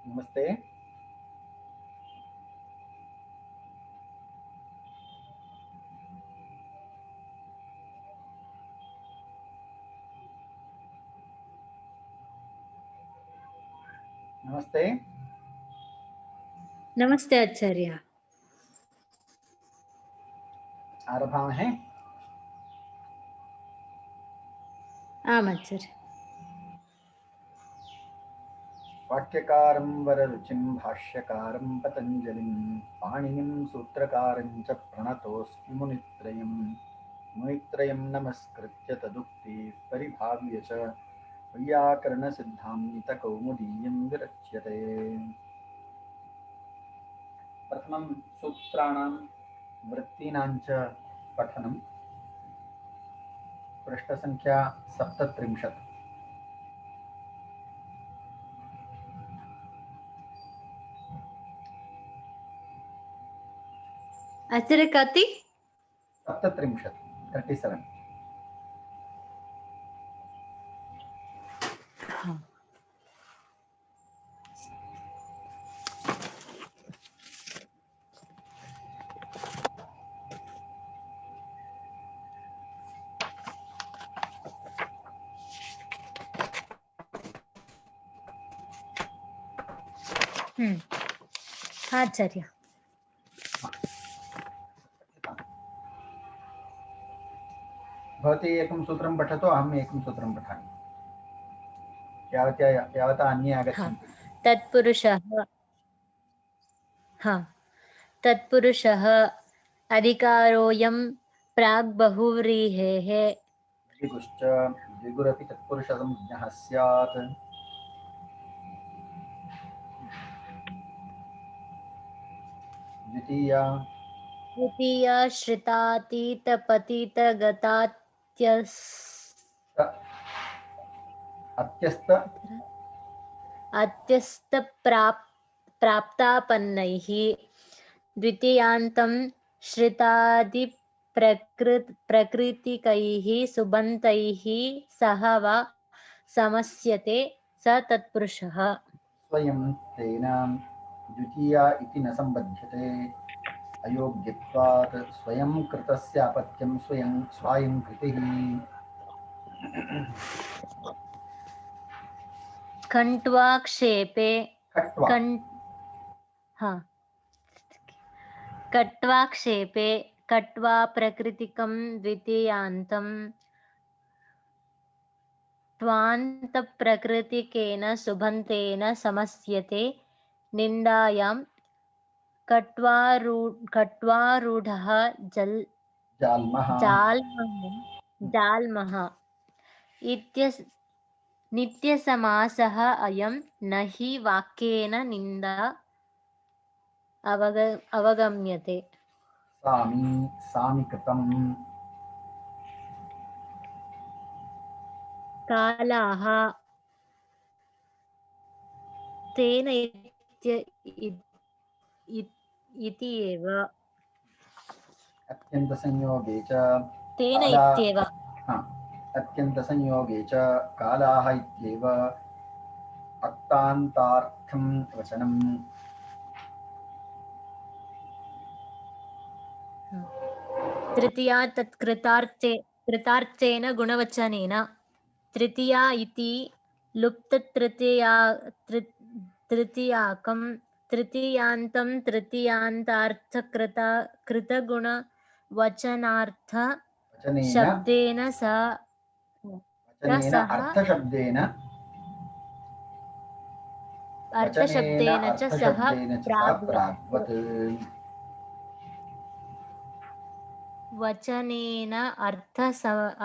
नमस्ते। नमस्ते। नमस्ते आचार्य। आरभामहे। आम् आचार्य। वाक्यकारं वररुचिं भाष्यकारं पतञ्जलिं पाणिनिं सूत्रकारं च प्रणतोऽस्मि मुनित्रयं नमस्कृत्य तदुक्तिः परिभाव्य च वैयाकरणसिद्धान्तकौमुदीयं विरच्यते। प्रथमं सूत्राणां वृत्तीनां च पठनं। पृष्ठसङ्ख्या 37। आचार्य कति? 37 37। आचार्य। भवती एकं सूत्रं पठतु, अहम् एकं सूत्रं पठामि। यावता अन्ये आगच्छन्ति। तत्पुरुषः अधिकारोऽयं प्राग्बहुव्रीहेः द्विगुश्च द्विगुरपि तत्पुरुषसंज्ञः स्यात्। द्वितीया अत्यस्तप्राप्तापन्नैः द्वितीयान्तं श्रितादिप्रकृतिकैः सुबन्तैः सह वा समस्यते स तत्पुरुषः। स्वयं तेन द्वितीया इति न सम्बध्यते अयोग्यत्वात् स्वयं कृतस्य अपत्यं स्वायं कृतिः। कट्वाक्षेपे कट्वा प्रकृतिकं द्वितीयान्तं त्वान्तप्रकृतिकेन सुबन्तेन समस्यते निन्दायां कट्वारूढः जाल्मः नित्यसमासः अयं न हि वाक्येन निन्दा अवगम्यते। सामी कृतम् कालाः तेन इति एव अत्यन्तसंयोगे च तेन इत्येव अत्यन्तसंयोगे च कालाः इत्येव अक्तान्तार्थं वचनम्। तृतीया कृतार्थेन गुणवचनेन तृतीया इति तृतीयाकं तृतीयान्तं तृतीयान्तार्थकृतगुणवचनार्थ शब्देन अर्थशब्देन च सह प्राग्वत्। वचनेन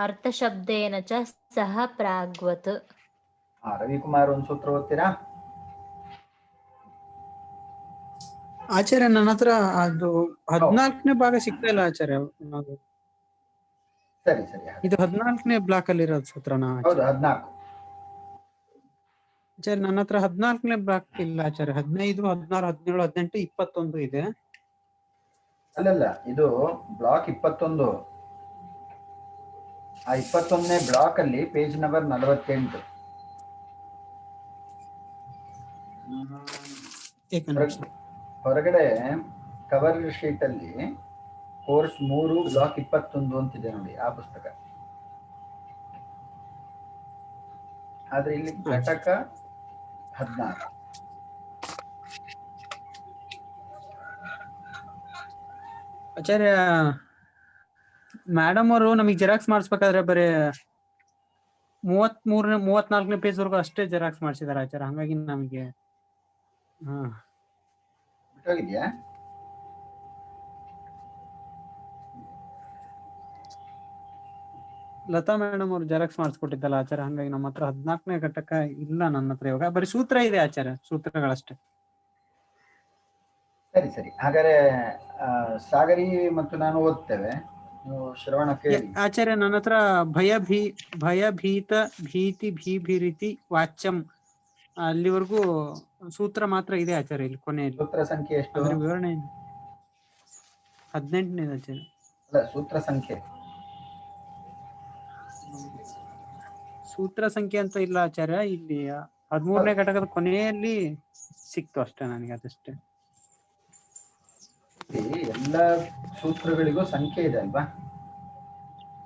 अर्थशब्देन च सह प्राग्वत्। रविकुमार ಒಂದು ಸೂತ್ರ ಓದ್ತೀರಾ? ಆಚಾರ್ಯ ನನ್ನ ಹತ್ರ ಅದು 14ನೇ ಭಾಗ ಸಿಗ್ತಾ ಇಲ್ಲ ಆಚಾರ್ಯ. ಸರಿ ಇದು 14ನೇ ಬ್ಲಾಕ್ ಅಲ್ಲಿ ಇರೋದು ಸೂತ್ರನ? ಹೌದು 14. ಆಚಾರ್ಯ ನನ್ನ ಹತ್ರ 14ನೇ ಬ್ಲಾಕ್ ಇಲ್ಲ ಆಚಾರ್ಯ. 15, 16, 17, 18, 21 ಇದೆ. ಅಲ್ಲಲ್ಲ, ಇದು ಬ್ಲಾಕ್ 21. ಆ 21ನೇ ಬ್ಲಾಕ್ ಅಲ್ಲಿ ಪೇಜ್ ನಂಬರ್ 48. ಏಕನಿಮಿಷ. ಹೊರಗಡೆ ಕವರ್ ಶೀಟ್ ಅಲ್ಲಿ ಕೋರ್ಸ್ 3 ಬ್ಲಾಕ್ 21 ಅಂತಿದೆ ನೋಡಿ ಆ ಪುಸ್ತಕ. ಆದ್ರೆ ಇಲ್ಲಿ ಘಟಕ 16. ಆಚಾರ್ಯ ಮೇಡಮ್ ಅವರು ನಮಗೆ ಜೆರಾಕ್ಸ್ ಮಾಡಿಸ್ಬೇಕಾದ್ರೆ ಬರೀ 33ನೇ 34ನೇ ಪೇಜ್ ವರೆಗೂ ಅಷ್ಟೇ ಜೆರಾಕ್ಸ್ ಮಾಡಿಸಿದಾರೆ ಆಚಾರ್ಯ. ಹಂಗಾಗಿ ನಮಗೆ ಬಿಟ್ಟೋಗಿದ್ಯಾ? ಲತಾ ಮೇಡಮ್ ಅವ್ರು ಜೆರಾಕ್ಸ್ ಮಾಡಿಸ್ಕೊಟ್ಟಿದ್ದಲ್ಲ ಆಚಾರ್ಯ. ಹಂಗಾಗಿ ನಮ್ಮ ಹತ್ರ 14ನೇ ಘಟಕ ಇಲ್ಲ ನನ್ನ ಹತ್ರ. ಇವಾಗ ಬರೀ ಸೂತ್ರ ಇದೆ ಆಚಾರ್ಯ, ಸೂತ್ರಗಳಷ್ಟೇ. ಸರಿ ಸರಿ, ಹಾಗಾದ್ರೆ ಸಾಗರಿ ಮತ್ತು ನಾನು ಓದ್ತೇವೆ, ನೀವು ಶ್ರವಣ ಕೇಳಿ. ಆಚಾರ್ಯ ನನ್ನ ಹತ್ರ ಭಯಭೀತ ಭೀತಿ ಭೀಭೀರಿತಿ ವಾಚ್ಯಂ ಅಲ್ಲಿವರೆಗೂ ಸೂತ್ರ ಮಾತ್ರ ಇದೆ ಆಚಾರ್ಯ. ಇಲ್ಲಿ ಕೊನೆಯಲ್ಲಿ ಸೂತ್ರ ಸಂಖ್ಯೆ ಎಷ್ಟು? ಅದ್ರ ವಿವರಣೆ 18ನೇ ಆಚಾರ್ಯ. ಅಲ್ಲ, ಸೂತ್ರ ಸಂಖ್ಯೆ. ಸೂತ್ರ ಸಂಖ್ಯೆ ಅಂತ ಇಲ್ಲ ಆಚಾರ್ಯ. ಇಲ್ಲಿ 13ನೇ ಘಟಕದ ಕೊನೆಯಲ್ಲಿ ಸಿಕ್ತು ಅಷ್ಟೇ ನನಗೆ, ಅದಷ್ಟೇ. ಎಲ್ಲ ಸೂತ್ರಗಳಿಗೂ ಸಂಖ್ಯೆ ಇದೆ ಅಲ್ವಾ?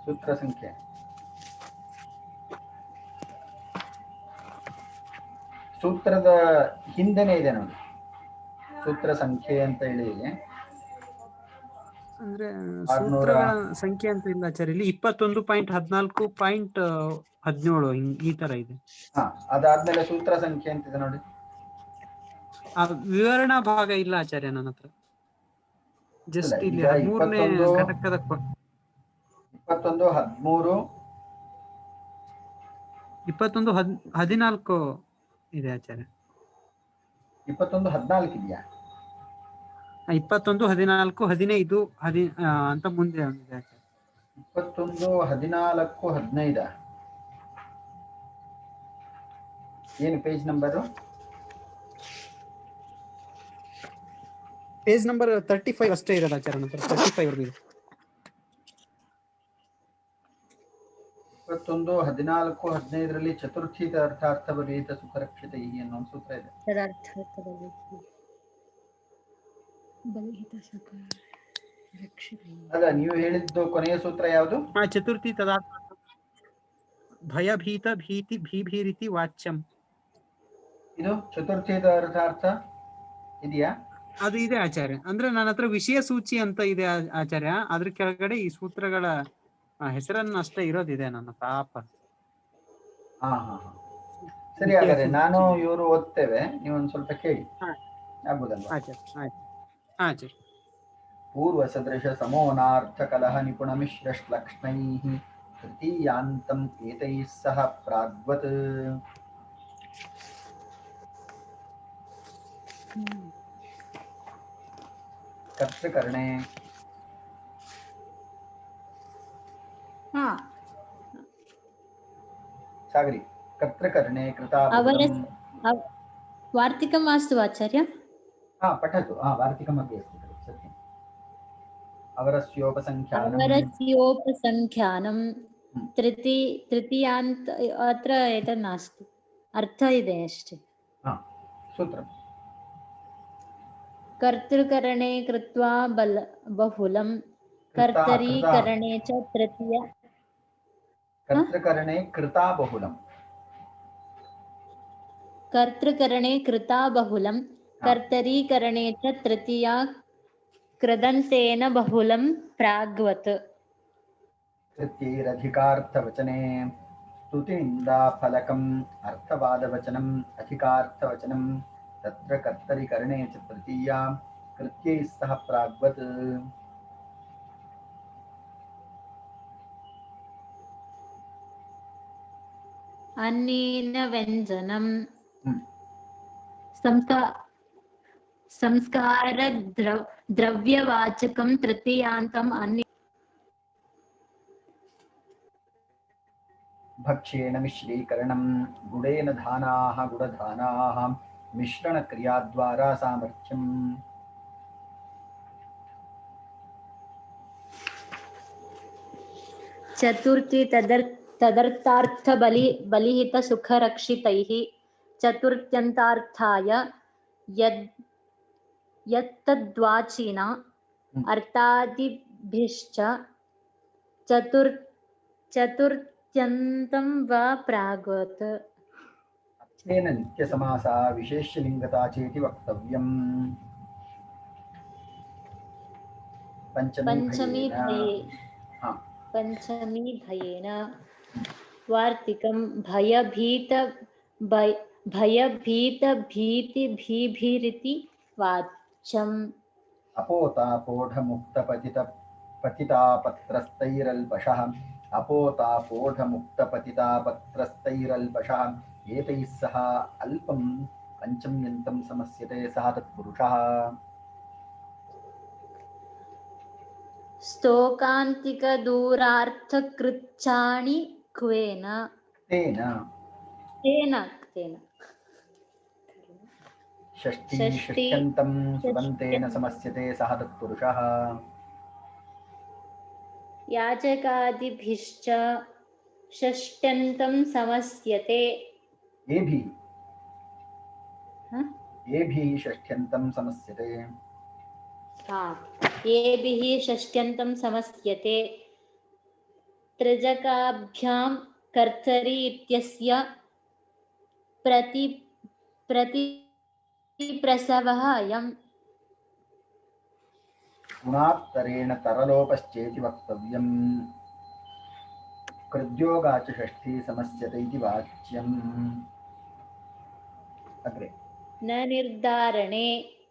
ಸೂತ್ರ ಸಂಖ್ಯೆ ಸೂತ್ರದ ಹಿಂದೆನೆ ಇದೆ ನೋಡಿ, ಸೂತ್ರ ಸಂಖ್ಯೆ ಅಂತ ಹೇಳಿ. ಅಂದ್ರೆ ಸೂತ್ರಗಳ ಸಂಖ್ಯೆ ಅಂತ ಇಲ್ಲ ಆಚಾರ್ಯ. ಇಲ್ಲಿ 21.14.17 ಈ ತರ ಇದೆ. ಅದಾದ್ಮೇಲೆ ಸೂತ್ರ ಸಂಖ್ಯೆ ಅಂತಿದೆ ನೋಡಿ. ಆ ವಿವರಣಾ ಭಾಗ ಇಲ್ಲ ಆಚಾರ್ಯ ನನ್ನ ಹತ್ರ. ಜಸ್ಟ್ ಇಲ್ಲಿ 13ನೇ ಘಟಕದ 21, 13, 21, 14 ಇದೆ ಆಚಾರ್ಯ. 21, 14 ಇದೆಯಾ? 21, 14, 15 ಅಂತ ಮುಂದೆ ಇದೆ ಆಚಾರ್ಯ. 21, 14, 15 ಏನು ಪೇಜ್ ನಂಬರು? ಪೇಜ್ ನಂಬರ್ 35 ಅಷ್ಟೇ ಇರೋದು ಆಚಾರ್ಯ ನಂತರ. 35 ವರೆಗೂ ಇದೆ. 21, 14, 15ರಲ್ಲಿ ಚತುರ್ಥಿ ಅರ್ಥಾರ್ಥ ಬಲಿಹಿತ ಸುಖರಕ್ಷಿತ ಅನ್ನೋ ಒಂದು ಸೂತ್ರ ಇದೆ. ಅಲ್ಲ, ನೀವು ಹೇಳಿದ್ದು ಕೊನೆಯ ಸೂತ್ರ ಯಾವುದು? ಚತುರ್ಥಿ ತದಾರ್ಥ ಭಯಭೀತ ಭೀತಿ ಭೀಭೀರಿತಿ ವಾಚ್ಯಂ. ಇದು ಚತುರ್ಥಿ ಅರ್ಥಾರ್ಥ ಇದೆಯಾ? ಅದು ಇದೆ ಆಚಾರ್ಯ. ಅಂದ್ರೆ ನನ್ನ ಹತ್ರ ವಿಷಯ ಸೂಚಿ ಅಂತ ಇದೆ ಆಚಾರ್ಯ. ಅದ್ರ ಕೆಳಗಡೆ ಈ ಸೂತ್ರಗಳ ಹೆಸರನ್ನ ಅಷ್ಟೇ ಇರೋದಿದೆ ನನ್ನ ಪಾಪ. ಸರಿ, ಹಾಗಾದ್ರೆ ನಾನು ಇವರು ಓದ್ತೇವೆ, ನೀವು ಒಂದ್ ಸ್ವಲ್ಪ ಕೇಳಿ ಆಗ್ಬೋದಲ್ವಾ? ಆಚಾರ್ಯ ಪೂರ್ವ ಸದೃಶ ಸಮೋನಾರ್ಥ ಕಲಹ ನಿಪುಣ ಮಿಶ್ರ ಶ್ಲಕ್ಷ್ಣೈ ತೃತೀಯಾಂತಂ ಏತೈಃ ಸಹ ಪ್ರಾಗ್ವತ್. ಕರ್ತೃಕರ್ಣೆ सागरी कर्तृकर्णे कृतावृतं वार्तिकम् अस्तु आचार्य। पठतु। वार्तिकमपि अस्ति खलु, सत्यम्। अवरस्योपसंख्यानं तृतीयान्त अत्र एतत् नास्ति, अर्थ इदे अस्ति। सूत्रम् कर्तृकरणे कृत्वा बहुलं कर्तरीकरणे च तृतीय। कर्तृकरणे कृता बहुलं, कर्तृकरणे कृता बहुलं कर्तरीकरणे च तृतीया कृदन्तेन बहुलं प्राग्वत्। तृतीयरधिकार्थवचने स्तुतिनिन्दाफलकम् अर्थवादवचनम् अधिकार्थवचनं तत्र कर्तरिकरणे च तृतीया कृत्यैः सह प्राग्वत्। अन्येन व्यञ्जनं संस्कार द्रव्यवाचकं तृतीयान्तम् अन्य भक्ष्येन मिश्रीकरणं गुडेन धानाः गुडधानाः मिश्रणक्रियाद्वारा सामर्थ्यम्। चतुर्थी तदर्थार्थ बलिहित सुखरक्षितैः चतुर्थ्यन्तार्थाय यत्तद्वाचिन अर्थादिभिश्च चतुर्थ्यन्तं वा प्राग्वत्। तेन नित्यसमासा विशेष्यलिङ्गता चेति वक्तव्यम्। पंचमी हाँ। भयेन वार्तिकं भयभीतिभिरिति वाच्यम्। अपोतापोढमुक्तपतितापत्रस्तैरल्पशः अपोतापोढमुक्तपतितापत्रस्तैरल्पशः एतैः सह अल्पं पञ्चम्यन्तं समस्यते सः तत्पुरुषः। स्तोकान्तिकदूरार्थकृच्छाणि क्वेन तेन तेन षष्ठ्यन्तं सुबन्तेन समस्यते सः तत्पुरुषः। याचकादिभिश्च षष्ट्यन्तं समस्यते। येभिः षष्ठ्यन्तं समस्यते। येभिः षष्ट्यन्तं समस्यते। त्रिजकाभ्यां कर्तरि इत्यस्य प्रतिप्रसवः अयम्। गुणात्तरेण तरलोपश्चेति वक्तव्यम्। कृद्योगाच षष्ठी समस्यते इति वाच्यम्। अग्रे न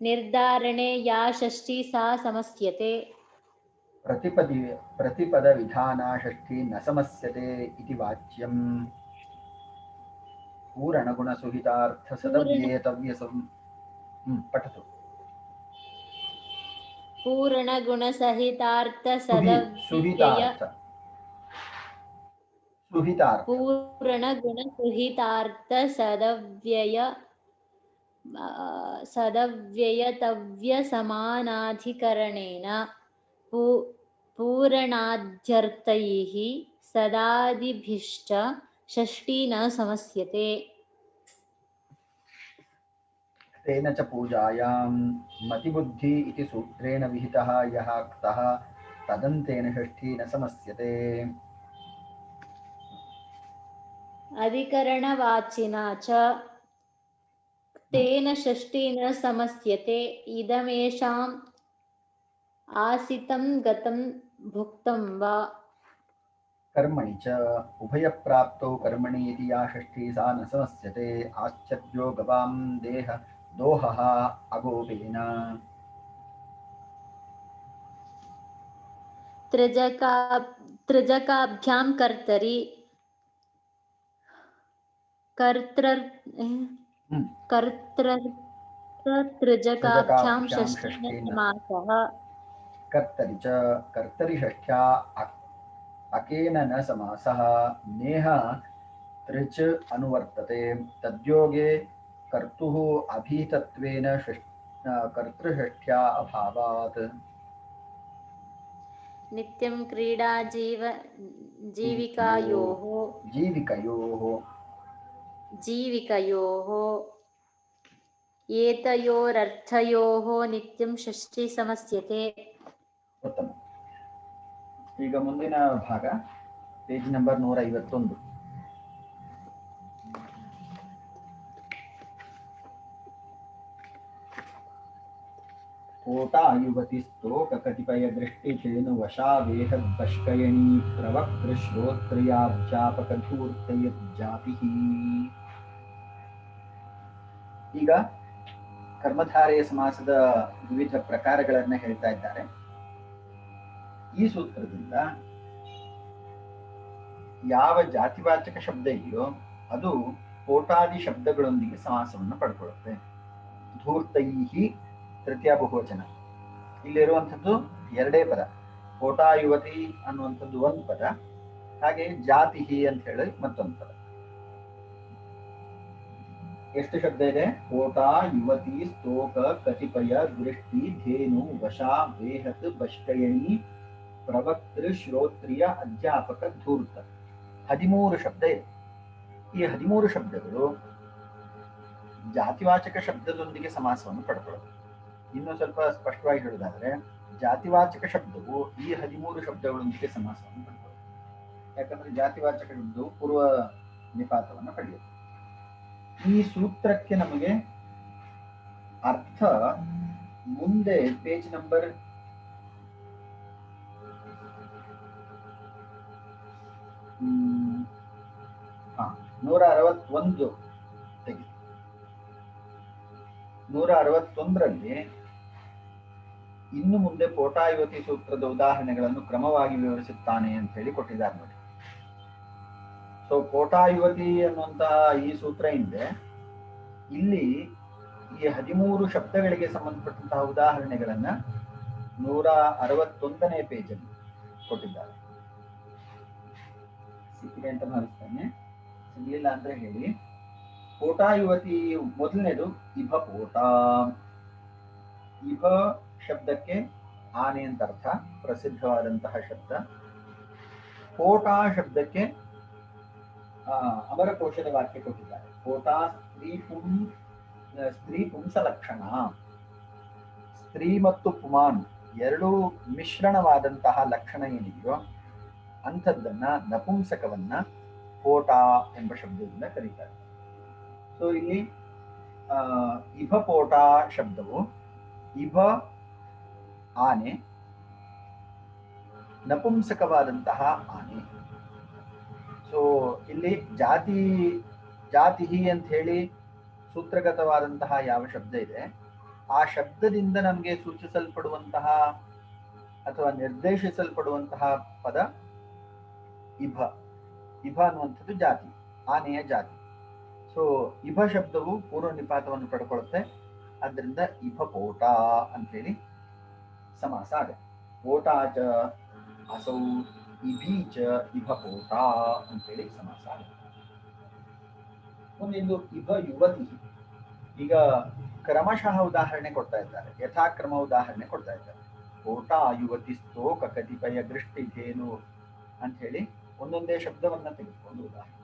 निर्धारणे या षष्ठी सा समस्यते। प्रतिपदविधाना षष्ठी न समस्यते इति वाच्यम्। पूरणगुणसुहितार्थसदव्येतव्यसम् पठतु। पूरणगुणसहितार्थसदव्ययतव्यसमानाधिकरणेन पूरणाध्यर्थैः सदादिभिश्च षष्ठी न समस्यते। तेन च पूजायां मतिबुद्धि इति सूत्रेण विहितः यः क्तः तदन्तेन षष्ठी न समस्यते। अधिकरणवाचिना च तेन षष्ठी न समस्यते। इदमेषाम् आसितं गतं भुक्तं वा। कर्मणि च उभयप्राप्तौ कर्मणि इति या षष्ठी सा न समस्यते। आश्चर्यो गवां दोहः अगोपेन। त्रिजकाभ्यां कर्तृत्रिजकाभ्यां षष्ठी समासः। कर्तरि च कर्तरि षष्ठ्या अकेन न समासः। नेह त्रिच अनुवर्तते। तद्योगे कर्तुः अभीतत्वेन कर्तृषष्ठ्या अभावात्। नित्यं क्रीडा जीविकयोः एतयोरर्थयोः नित्यं षष्ठी समस्यते। उत्तम। ಈಗ ಮುಂದಿನ ಭಾಗ ಪೇಜ್ ನಂಬರ್ 151. कोटा युवती स्तोक कतिपय दृष्टिधेनु वशा वेहद्वष्कयणी प्रवक्तृश्रोत्रियाध्यापकधूर्तयज्जातिः. ಈಗ ಕರ್ಮಧಾರೆಯ ಸಮಾಸದ ವಿವಿಧ ಪ್ರಕಾರಗಳನ್ನು ಹೇಳ್ತಾ ಇದ್ದಾರೆ. ಈ ಸೂತ್ರದಿಂದ ಯಾವ ಜಾತಿವಾಚಕ ಶಬ್ದ ಇದೆಯೋ ಅದು ಕೋಟಾದಿ ಶಬ್ದಗಳೊಂದಿಗೆ ಸಮಾಸವನ್ನು ಪಡ್ಕೊಳ್ಳುತ್ತೆ. ಧೂರ್ತೈಹಿ ತೃತೀಯ ಬಹುವಚನ. ಇಲ್ಲಿರುವಂಥದ್ದು ಎರಡೇ ಪದ. ಕೋಟಾ ಯುವತಿ ಅನ್ನುವಂಥದ್ದು ಒಂದು ಪದ, ಹಾಗೆ ಜಾತಿಹಿ ಅಂತ ಹೇಳಿ ಮತ್ತೊಂದು ಪದ. ಎಷ್ಟು ಶಬ್ದ ಇದೆ? ಕೋಟಾ ಯುವತಿ ಸ್ತೋಕ ಕತಿಪಯ ದೃಷ್ಟಿ ಧೇನು ವಶಾ ವೇಹತ್ ಬಷ್ಕಯಣಿ ಪ್ರವಕ್ತೃ ಶ್ರೋತ್ರಿಯ ಅಧ್ಯಾಪಕ ಧೂರ್ತ. 13 ಶಬ್ದ ಇದೆ. ಈ 13 ಶಬ್ದಗಳು ಜಾತಿವಾಚಕ ಶಬ್ದದೊಂದಿಗೆ ಸಮಾಸವನ್ನು ಪಡ್ಕೊಳ್ಳೋದು. ಇನ್ನೂ ಸ್ವಲ್ಪ ಸ್ಪಷ್ಟವಾಗಿ ಹೇಳುವುದಾದ್ರೆ ಜಾತಿವಾಚಕ ಶಬ್ದವು ಈ 13 ಶಬ್ದಗಳೊಂದಿಗೆ ಸಮಾಸವನ್ನು ಪಡೆಯುತ್ತದೆ. ಯಾಕಂದ್ರೆ ಜಾತಿವಾಚಕ ಶಬ್ದವು ಪೂರ್ವ ನಿಪಾತವನ್ನು ಪಡೆಯುತ್ತೆ. ಈ ಸೂತ್ರಕ್ಕೆ ನಮಗೆ ಅರ್ಥ ಮುಂದೆ ಪೇಜ್ ನಂಬರ್ 161 ತೆಗಿ. 161ರಲ್ಲಿ ಇನ್ನು ಮುಂದೆ ಪೋಟಾ ಯುವತಿ ಸೂತ್ರದ ಉದಾಹರಣೆಗಳನ್ನು ಕ್ರಮವಾಗಿ ವಿವರಿಸುತ್ತಾನೆ ಅಂತ ಹೇಳಿ ಕೊಟ್ಟಿದ್ದಾರೆ ನೋಡಿ. ಸೊ ಪೋಟಾ ಯುವತಿ ಅನ್ನುವಂತಹ ಈ ಸೂತ್ರ ಹಿಂದೆ ಇಲ್ಲಿ ಈ 13 ಶಬ್ದಗಳಿಗೆ ಸಂಬಂಧಪಟ್ಟಂತಹ ಉದಾಹರಣೆಗಳನ್ನ 161ನೇ ಪೇಜಲ್ಲಿ ಕೊಟ್ಟಿದ್ದಾರೆ. ಸಿಕ್ಕಿದೆ ಅಂತ ಭಾವಿಸ್ತೇನೆ. ಸಿಗ್ಲಿಲ್ಲ ಅಂದ್ರೆ ಹೇಳಿ. ಪೋಟಾ ಯುವತಿ ಮೊದಲನೇದು ಇಭ ಪೋಟ. ಇಭ ಶಬ್ದಕ್ಕೆ ಆನೆ ಅಂತ ಅರ್ಥ, ಪ್ರಸಿದ್ಧವಾದಂತಹ ಶಬ್ದ. ಪೋಟ ಶಬ್ದಕ್ಕೆ ಅಮರಕೋಶದ ವಾಕ್ಯ ಕೊಟ್ಟಿದ್ದಾರೆ. ಪೋಟ ಸ್ತ್ರೀ ಪುಂಸ ಲಕ್ಷಣ. ಸ್ತ್ರೀ ಮತ್ತು ಪುಮಾನ್ ಎರಡೂ ಮಿಶ್ರಣವಾದಂತಹ ಲಕ್ಷಣ ಏನಿದೆಯೋ ಅಂಥದ್ದನ್ನ ನಪುಂಸಕವನ್ನ ಪೋಟ ಎಂಬ ಶಬ್ದದಿಂದ ಕರೀತಾರೆ. ಸೊ ಇಲ್ಲಿ ಇಭ ಪೋಟ ಶಬ್ದವು ಇಭ ಆನೆ, ನಪುಂಸಕವಾದಂತಹ ಆನೆ. ಸೊ ಇಲ್ಲಿ ಜಾತಿ ಅಂತ ಹೇಳಿ ಸೂತ್ರಗತವಾದಂತಹ ಯಾವ ಶಬ್ದ ಇದೆ ಆ ಶಬ್ದದಿಂದ ನಮಗೆ ಸೂಚಿಸಲ್ಪಡುವಂತಹ ಅಥವಾ ನಿರ್ದೇಶಿಸಲ್ಪಡುವಂತಹ ಪದ ಇಭ. ಇಭ ಅನ್ನುವಂಥದ್ದು ಜಾತಿ, ಆನೆಯ ಜಾತಿ. ಸೊ ಇಭ ಶಬ್ದವು ಪೂರ್ವ ನಿಪಾತವನ್ನು ಪಡ್ಕೊಳ್ಳುತ್ತೆ. ಆದ್ದರಿಂದ ಇಭ ಪೋಟ ಅಂತೇಳಿ ಸಮಾಸ ಆಗುತ್ತೆ. ಪೋಟಾಚ ಅಸೌ ಇಭೀಚ ಇಭ ಪೋಟ ಅಂತೇಳಿ ಸಮಾಸ ಆಗುತ್ತೆ. ಮುಂದಿದ್ದು ಇಭ ಯುವತಿ. ಈಗ ಕ್ರಮಶಃ ಉದಾಹರಣೆ ಕೊಡ್ತಾ ಇದ್ದಾರೆ, ಯಥಾಕ್ರಮ ಉದಾಹರಣೆ ಕೊಡ್ತಾ ಇದ್ದಾರೆ. ಪೋಟ ಯುವತಿ ಸ್ತೋಕ ಕತಿಪಯ ದೃಷ್ಟಿಧೇನು ಅಂತ ಹೇಳಿ ಒಂದೊಂದೇ ಶಬ್ದವನ್ನ ತೆಗೆದುಕೊಂಡು ಉದಾಹರಣೆ.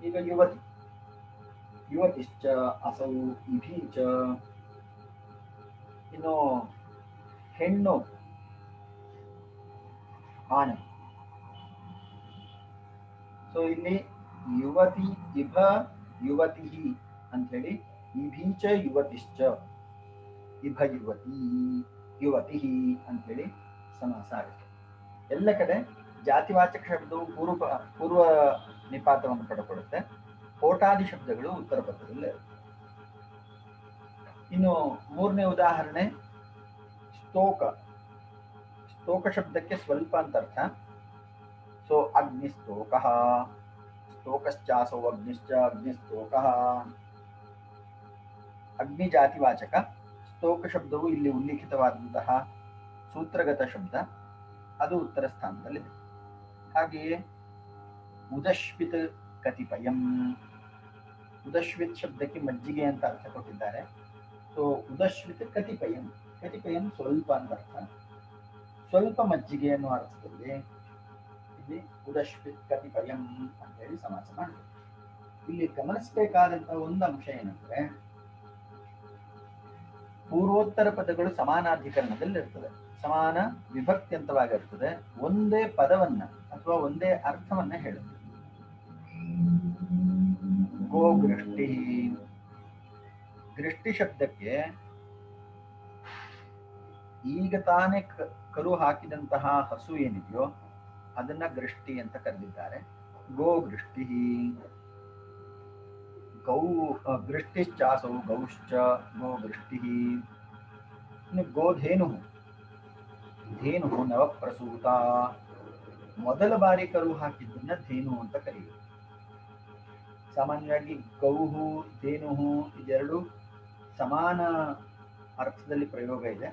ಈಗ ಯುವತಿ, ಯುವತಿಶ್ಚ ಅಸೌ ಇಭೀಚ. ಇನ್ನು ಹೆಣ್ಣು ಆನೆ. ಸೊ ಇಲ್ಲಿ ಯುವತಿ ಇಭ ಯುವತಿ ಅಂತ ಹೇಳಿ ಇಭೀಚ ಯುವತಿಶ್ಚ ಇಭ ಯುವತಿ ಯುವತಿ ಅಂತ ಹೇಳಿ ಸಮಾಸ ಆಗುತ್ತೆ. ಎಲ್ಲ ಕಡೆ ಜಾತಿವಾಚಕ ಶಬ್ದವು ಪೂರ್ವ ನಿಪಾತವನ್ನು ಪಡೆದುಕೊಳ್ಳುತ್ತೆ. ಪೋಟಾದಿ ಶಬ್ದಗಳು ಉತ್ತರ ಪದದಲ್ಲಿ. ಇನ್ನು ಮೂರನೇ ಉದಾಹರಣೆ ಸ್ತೋಕ. ಸ್ತೋಕ ಶಬ್ದಕ್ಕೆ ಸ್ವಲ್ಪ ಅಂತ ಅರ್ಥ. ಸೊ ಅಗ್ನಿಸ್ತೋಕ, ಸ್ತೋಕಶ್ಚಾಸೌ ಅಗ್ನಿಶ್ಚ ಅಗ್ನಿಸ್ತೋಕ. ಅಗ್ನಿ ಜಾತಿವಾಚಕ. ಸ್ತೋಕ ಶಬ್ದವು ಇಲ್ಲಿ ಉಲ್ಲೇಖಿತವಾದಂತಹ ಸೂತ್ರಗತ ಶಬ್ದ, ಅದು ಉತ್ತರ ಸ್ಥಾನದಲ್ಲಿದೆ. ಹಾಗೆಯೇ ಉದಶ್ವಿತ್ ಕತಿಪಯಂ. ಉದಶ್ವಿತ್ ಶಬ್ದಕ್ಕೆ ಮಜ್ಜಿಗೆ ಅಂತ ಅರ್ಥ ಕೊಟ್ಟಿದ್ದಾರೆ. ಸೊ ಉದಶ್ವಿತ್ ಕತಿಪಯಂ. ಕತಿಪಯಂ ಸ್ವಲ್ಪ ಅಂತ ಅರ್ಥ. ಸ್ವಲ್ಪ ಮಜ್ಜಿಗೆ ಅನ್ನುವ ಅರ್ಥದಲ್ಲಿ ಇಲ್ಲಿ ಉದಶ್ವಿತ್ ಕತಿಪಯಂ ಅಂತ ಹೇಳಿ ಸಮಾಸ ಮಾಡಬೇಕು. ಇಲ್ಲಿ ಗಮನಿಸಬೇಕಾದಂತಹ ಒಂದು ಅಂಶ ಏನಂದ್ರೆ ಪೂರ್ವೋತ್ತರ ಪದಗಳು ಸಮಾನಾಧಿಕರಣದಲ್ಲಿ ಇರ್ತದೆ, ಸಮಾನ ವಿಭಕ್ತ್ಯಂತವಾಗಿರ್ತದೆ. ಒಂದೇ ಪದವನ್ನ ಅಥವಾ ಒಂದೇ ಅರ್ಥವನ್ನ ಹೇಳುತ್ತೆ. ಗೋಗೃಷ್ಟಿ. ಗೃಷ್ಟಿ ಶಬ್ದಕ್ಕೆ ಈಗ ತಾನೇ ಕರು ಹಾಕಿದಂತಹ ಹಸು ಏನಿದೆಯೋ ಅದನ್ನ ಗೃಷ್ಟಿ ಅಂತ ಕರೆದಿದ್ದಾರೆ. ಗೋಗೃಷ್ಟಿ. ಗೌ ಗೃಷ್ಟಿಶ್ಚಾಸೌ ಗೌಶ್ಚ ಗೋಗೃಷ್ಟಿ. ಇನ್ನು ಗೋಧೇನು. ಧೇನು ನವಪ್ರಸೂತ. ಮೊದಲ ಬಾರಿ ಕರು ಹಾಕಿದ್ದನ್ನ ಧೇನು ಅಂತ ಕರೆಯುವುದು. ಸಾಮಾನ್ಯವಾಗಿ ಗೌಹು ಧೇನುಹು ಇದೆರಡು ಸಮಾನ ಅರ್ಥದಲ್ಲಿ ಪ್ರಯೋಗ ಇದೆ.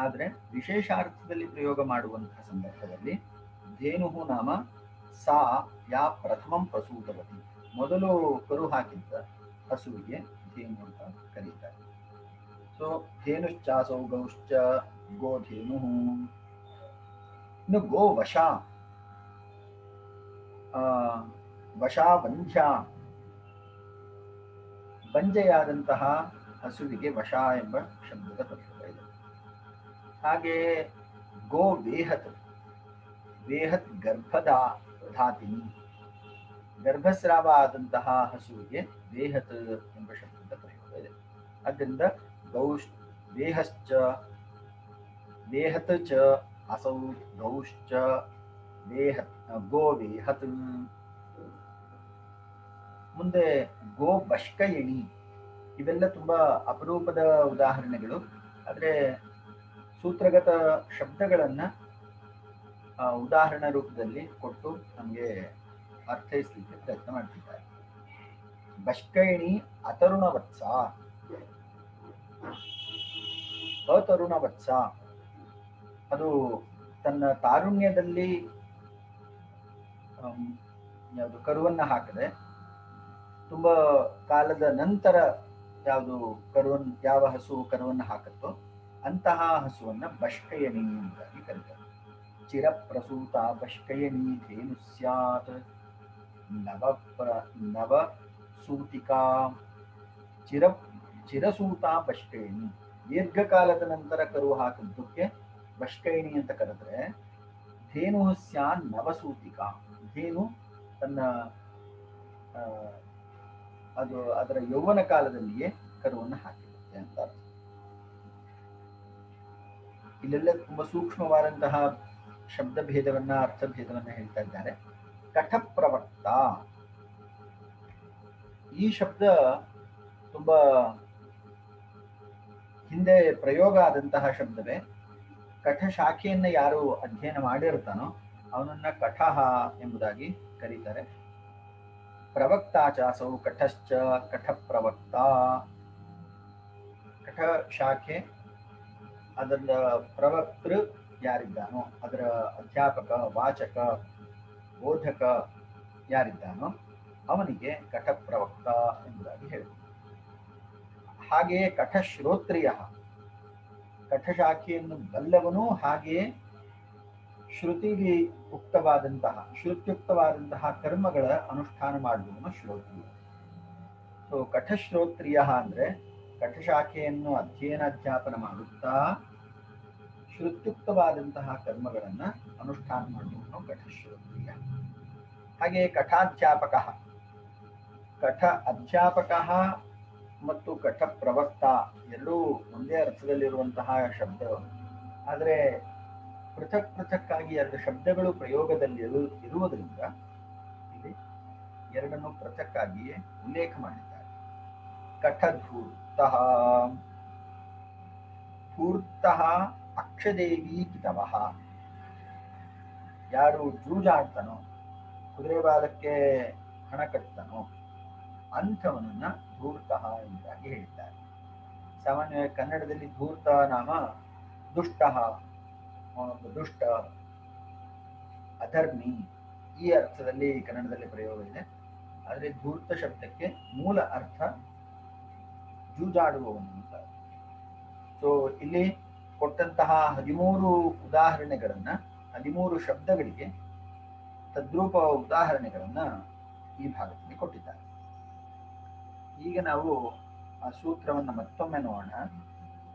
ಆದರೆ ವಿಶೇಷ ಅರ್ಥದಲ್ಲಿ ಪ್ರಯೋಗ ಮಾಡುವಂತಹ ಸಂದರ್ಭದಲ್ಲಿ ಧೇನುಹು ನಾಮ ಸಾ ಯಾ ಪ್ರಥಮಂ ಪ್ರಸೂತವತಿ. ಮೊದಲು ಕರು ಹಾಕಿದ್ದ ಹಸುವಿಗೆ ಧೇನು ಅಂತ ಕರೀತಾರೆ. ಸೊ ಧೇನುಶ್ಚಾಸೌ ಗೌಶ್ಚ ಗೋಧೇನು. ಇನ್ನು ಗೋ ವಶ. ವಶ ಬಂಧ್ಯ. ಬಂಜೆಯಾದಂತಹ ಹಸುವಿಗೆ ವಶ ಎಂಬ ಶಬ್ದದ ಪ್ರಯೋಗ ಇದೆ. ಹಾಗೆಯೇ ಗೋ ವೇಹತ್, ವೇಹತ್ ಧಾತಿನಿ, ಗರ್ಭಸ್ರಾವ ಆದಂತಹ ಹಸುವಿಗೆ ವೇಹತ್ ಎಂಬ ಶಬ್ದದ ಪ್ರಯೋಗ ಇದೆ. ಆದ್ದರಿಂದ ವೇಹಶ್ಚ ವೇಹತ್ ಚ ಅಸೌ ಗೌಶ್ಚ ವೇಹತ್ ಗೋ ವೇಹತ್. ಮುಂದೆ ಗೋ ಬಷ್ಕಯಣಿ, ಇವೆಲ್ಲ ತುಂಬಾ ಅಪರೂಪದ ಉದಾಹರಣೆಗಳು. ಆದರೆ ಸೂತ್ರಗತ ಶಬ್ದಗಳನ್ನ ಉದಾಹರಣಾ ರೂಪದಲ್ಲಿ ಕೊಟ್ಟು ನಮಗೆ ಅರ್ಥೈಸಲಿಕ್ಕೆ ಪ್ರಯತ್ನ ಮಾಡ್ತಿದ್ದಾರೆ. ಬಷ್ಕಯಣಿ ಅತರುಣವತ್ಸ, ಅತರುಣವತ್ಸ ಅದು ತನ್ನ ತಾರುಣ್ಯದಲ್ಲಿ ಯಾವುದು ಕರುವನ್ನ ಹಾಕದೆ ತುಂಬಾ ಕಾಲದ ನಂತರ ಯಾವ ಹಸು ಕರುವನ್ನು ಹಾಕತ್ತೋ ಅಂತಹ ಹಸುವನ್ನ ಬಷ್ಕಯಣಿ ಎಂಬುದಾಗಿ ಕರೀತಾರೆ. ಚಿರಪ್ರಸೂತ ಬಷ್ಕಯಣಿ ಧೇನು ಸ್ಯಾತ್ ನವ ಸೂತಿಕಾ. ಚಿರಸೂತ ಬಷ್ಕಯಣಿ, ದೀರ್ಘಕಾಲದ ನಂತರ ಕರು ಹಾಕಿದ್ದಕ್ಕೆ ಬಷ್ಕಯಣಿ ಅಂತ ಕರೆದ್ರೆ, ಧೇನು ಸ್ಯಾನ್ ನವಸೂತಿಕಾ, ಧೇನು ತನ್ನ ಅದರ ಯೌವನ ಕಾಲದಲ್ಲಿಯೇ ಕರುವನ್ನು ಹಾಕಿರುತ್ತೆ ಅಂತ ಅರ್ಥ. ಇಲ್ಲೆಲ್ಲ ತುಂಬಾ ಸೂಕ್ಷ್ಮವಾದಂತಹ ಶಬ್ದ ಭೇದವನ್ನ, ಅರ್ಥಭೇದವನ್ನ ಹೇಳ್ತಾ ಇದ್ದಾರೆ. ಕಠಪ್ರವಕ್ತ, ಈ ಶಬ್ದ ತುಂಬಾ ಹಿಂದೆ ಪ್ರಯೋಗ ಆದಂತಹ ಶಬ್ದವೇ. ಕಠ ಶಾಖೆಯನ್ನ ಯಾರು ಅಧ್ಯಯನ ಮಾಡಿರ್ತಾನೋ ಅವನನ್ನ ಕಠಃ ಎಂಬುದಾಗಿ ಕರೀತಾರೆ. ಪ್ರವಕ್ತ ಚಾಸೌ ಕಠಶ್ಚ ಕಠ ಪ್ರವಕ್ತ. ಕಠ ಶಾಖೆ, ಅದರ ಪ್ರವಕ್ತೃ ಯಾರಿದ್ದಾನೋ, ಅದರ ಅಧ್ಯಾಪಕ, ವಾಚಕ, ಬೋಧಕ ಯಾರಿದ್ದಾನೋ ಅವನಿಗೆ ಕಠ ಪ್ರವಕ್ತ ಎಂಬುದಾಗಿ ಹೇಳುವುದು. ಹಾಗೆಯೇ ಕಠಶ್ರೋತ್ರಿಯ, ಕಠಶಾಖೆಯನ್ನು ಬಲ್ಲವನು, ಹಾಗೆಯೇ ಶ್ರುತಿಗೆ ಶ್ರುತ್ಯುಕ್ತವಾದಂತಹ ಕರ್ಮಗಳ ಅನುಷ್ಠಾನ ಮಾಡುವವನು ಶ್ರೋತ್ರಿಯ. ಸೊ ಕಠಶ್ರೋತ್ರಿಯ ಅಂದ್ರೆ ಕಠಶಾಖೆಯನ್ನು ಅಧ್ಯಯನಾಧ್ಯಾಪನ ಮಾಡುತ್ತಾ ಶ್ರುತ್ಯುಕ್ತವಾದಂತಹ ಕರ್ಮಗಳನ್ನ ಅನುಷ್ಠಾನ ಮಾಡುವವನು ಕಠಶ್ರೋತ್ರಿಯ. ಹಾಗೆಯೇ ಕಠಾಧ್ಯಾಪಕ, ಕಠ ಅಧ್ಯಾಪಕ ಮತ್ತು ಕಠ ಪ್ರವಕ್ತ ಎರಡೂ ಒಂದೇ ಅರ್ಥದಲ್ಲಿರುವಂತಹ ಶಬ್ದಗಳು. ಆದರೆ ಪೃಥಕ್ ಪೃಥಕ್ಕಾಗಿ ಎರಡು ಶಬ್ದಗಳು ಪ್ರಯೋಗದಲ್ಲಿ ಇರುವುದರಿಂದ ಇಲ್ಲಿ ಎರಡನ್ನು ಪೃಥಕ್ಕಾಗಿಯೇ ಉಲ್ಲೇಖ ಮಾಡಿದ್ದಾರೆ. ಕಠಧೂರ್ತಃ, ಧೂರ್ತಃ ಅಕ್ಷದೇವಿ ಕಿತವಃ, ಯಾರು ಜೂಜಾಡ್ತಾನೋ, ಕುದುರೆ ಬಾಲಕ್ಕೆ ಹಣ ಕಟ್ತಾನೋ ಅಂಥವನನ್ನ ಧೂರ್ತಃ ಎಂಬುದಾಗಿ ಹೇಳಿದ್ದಾರೆ. ಸಾಮಾನ್ಯವಾಗಿ ಕನ್ನಡದಲ್ಲಿ ಧೂರ್ತ ನಾಮ ದುಷ್ಟ, ದುಷ್ಟ, ಅಧರ್ಮಿ ಈ ಅರ್ಥದಲ್ಲಿ ಕನ್ನಡದಲ್ಲಿ ಪ್ರಯೋಗ ಇದೆ. ಆದರೆ ಧೂರ್ತ ಶಬ್ದಕ್ಕೆ ಮೂಲ ಅರ್ಥ ಜೂಜಾಡುವವನು ಅಂತ. ಸೊ ಇಲ್ಲಿ ಕೊಟ್ಟಂತಹ 13 ಉದಾಹರಣೆಗಳನ್ನ, 13 ಶಬ್ದಗಳಿಗೆ ತದ್ರೂಪ ಉದಾಹರಣೆಗಳನ್ನ ಈ ಭಾಗದಲ್ಲಿ ಕೊಟ್ಟಿದ್ದಾರೆ. ಈಗ ನಾವು ಆ ಸೂತ್ರವನ್ನು ಮತ್ತೊಮ್ಮೆ ನೋಡೋಣ.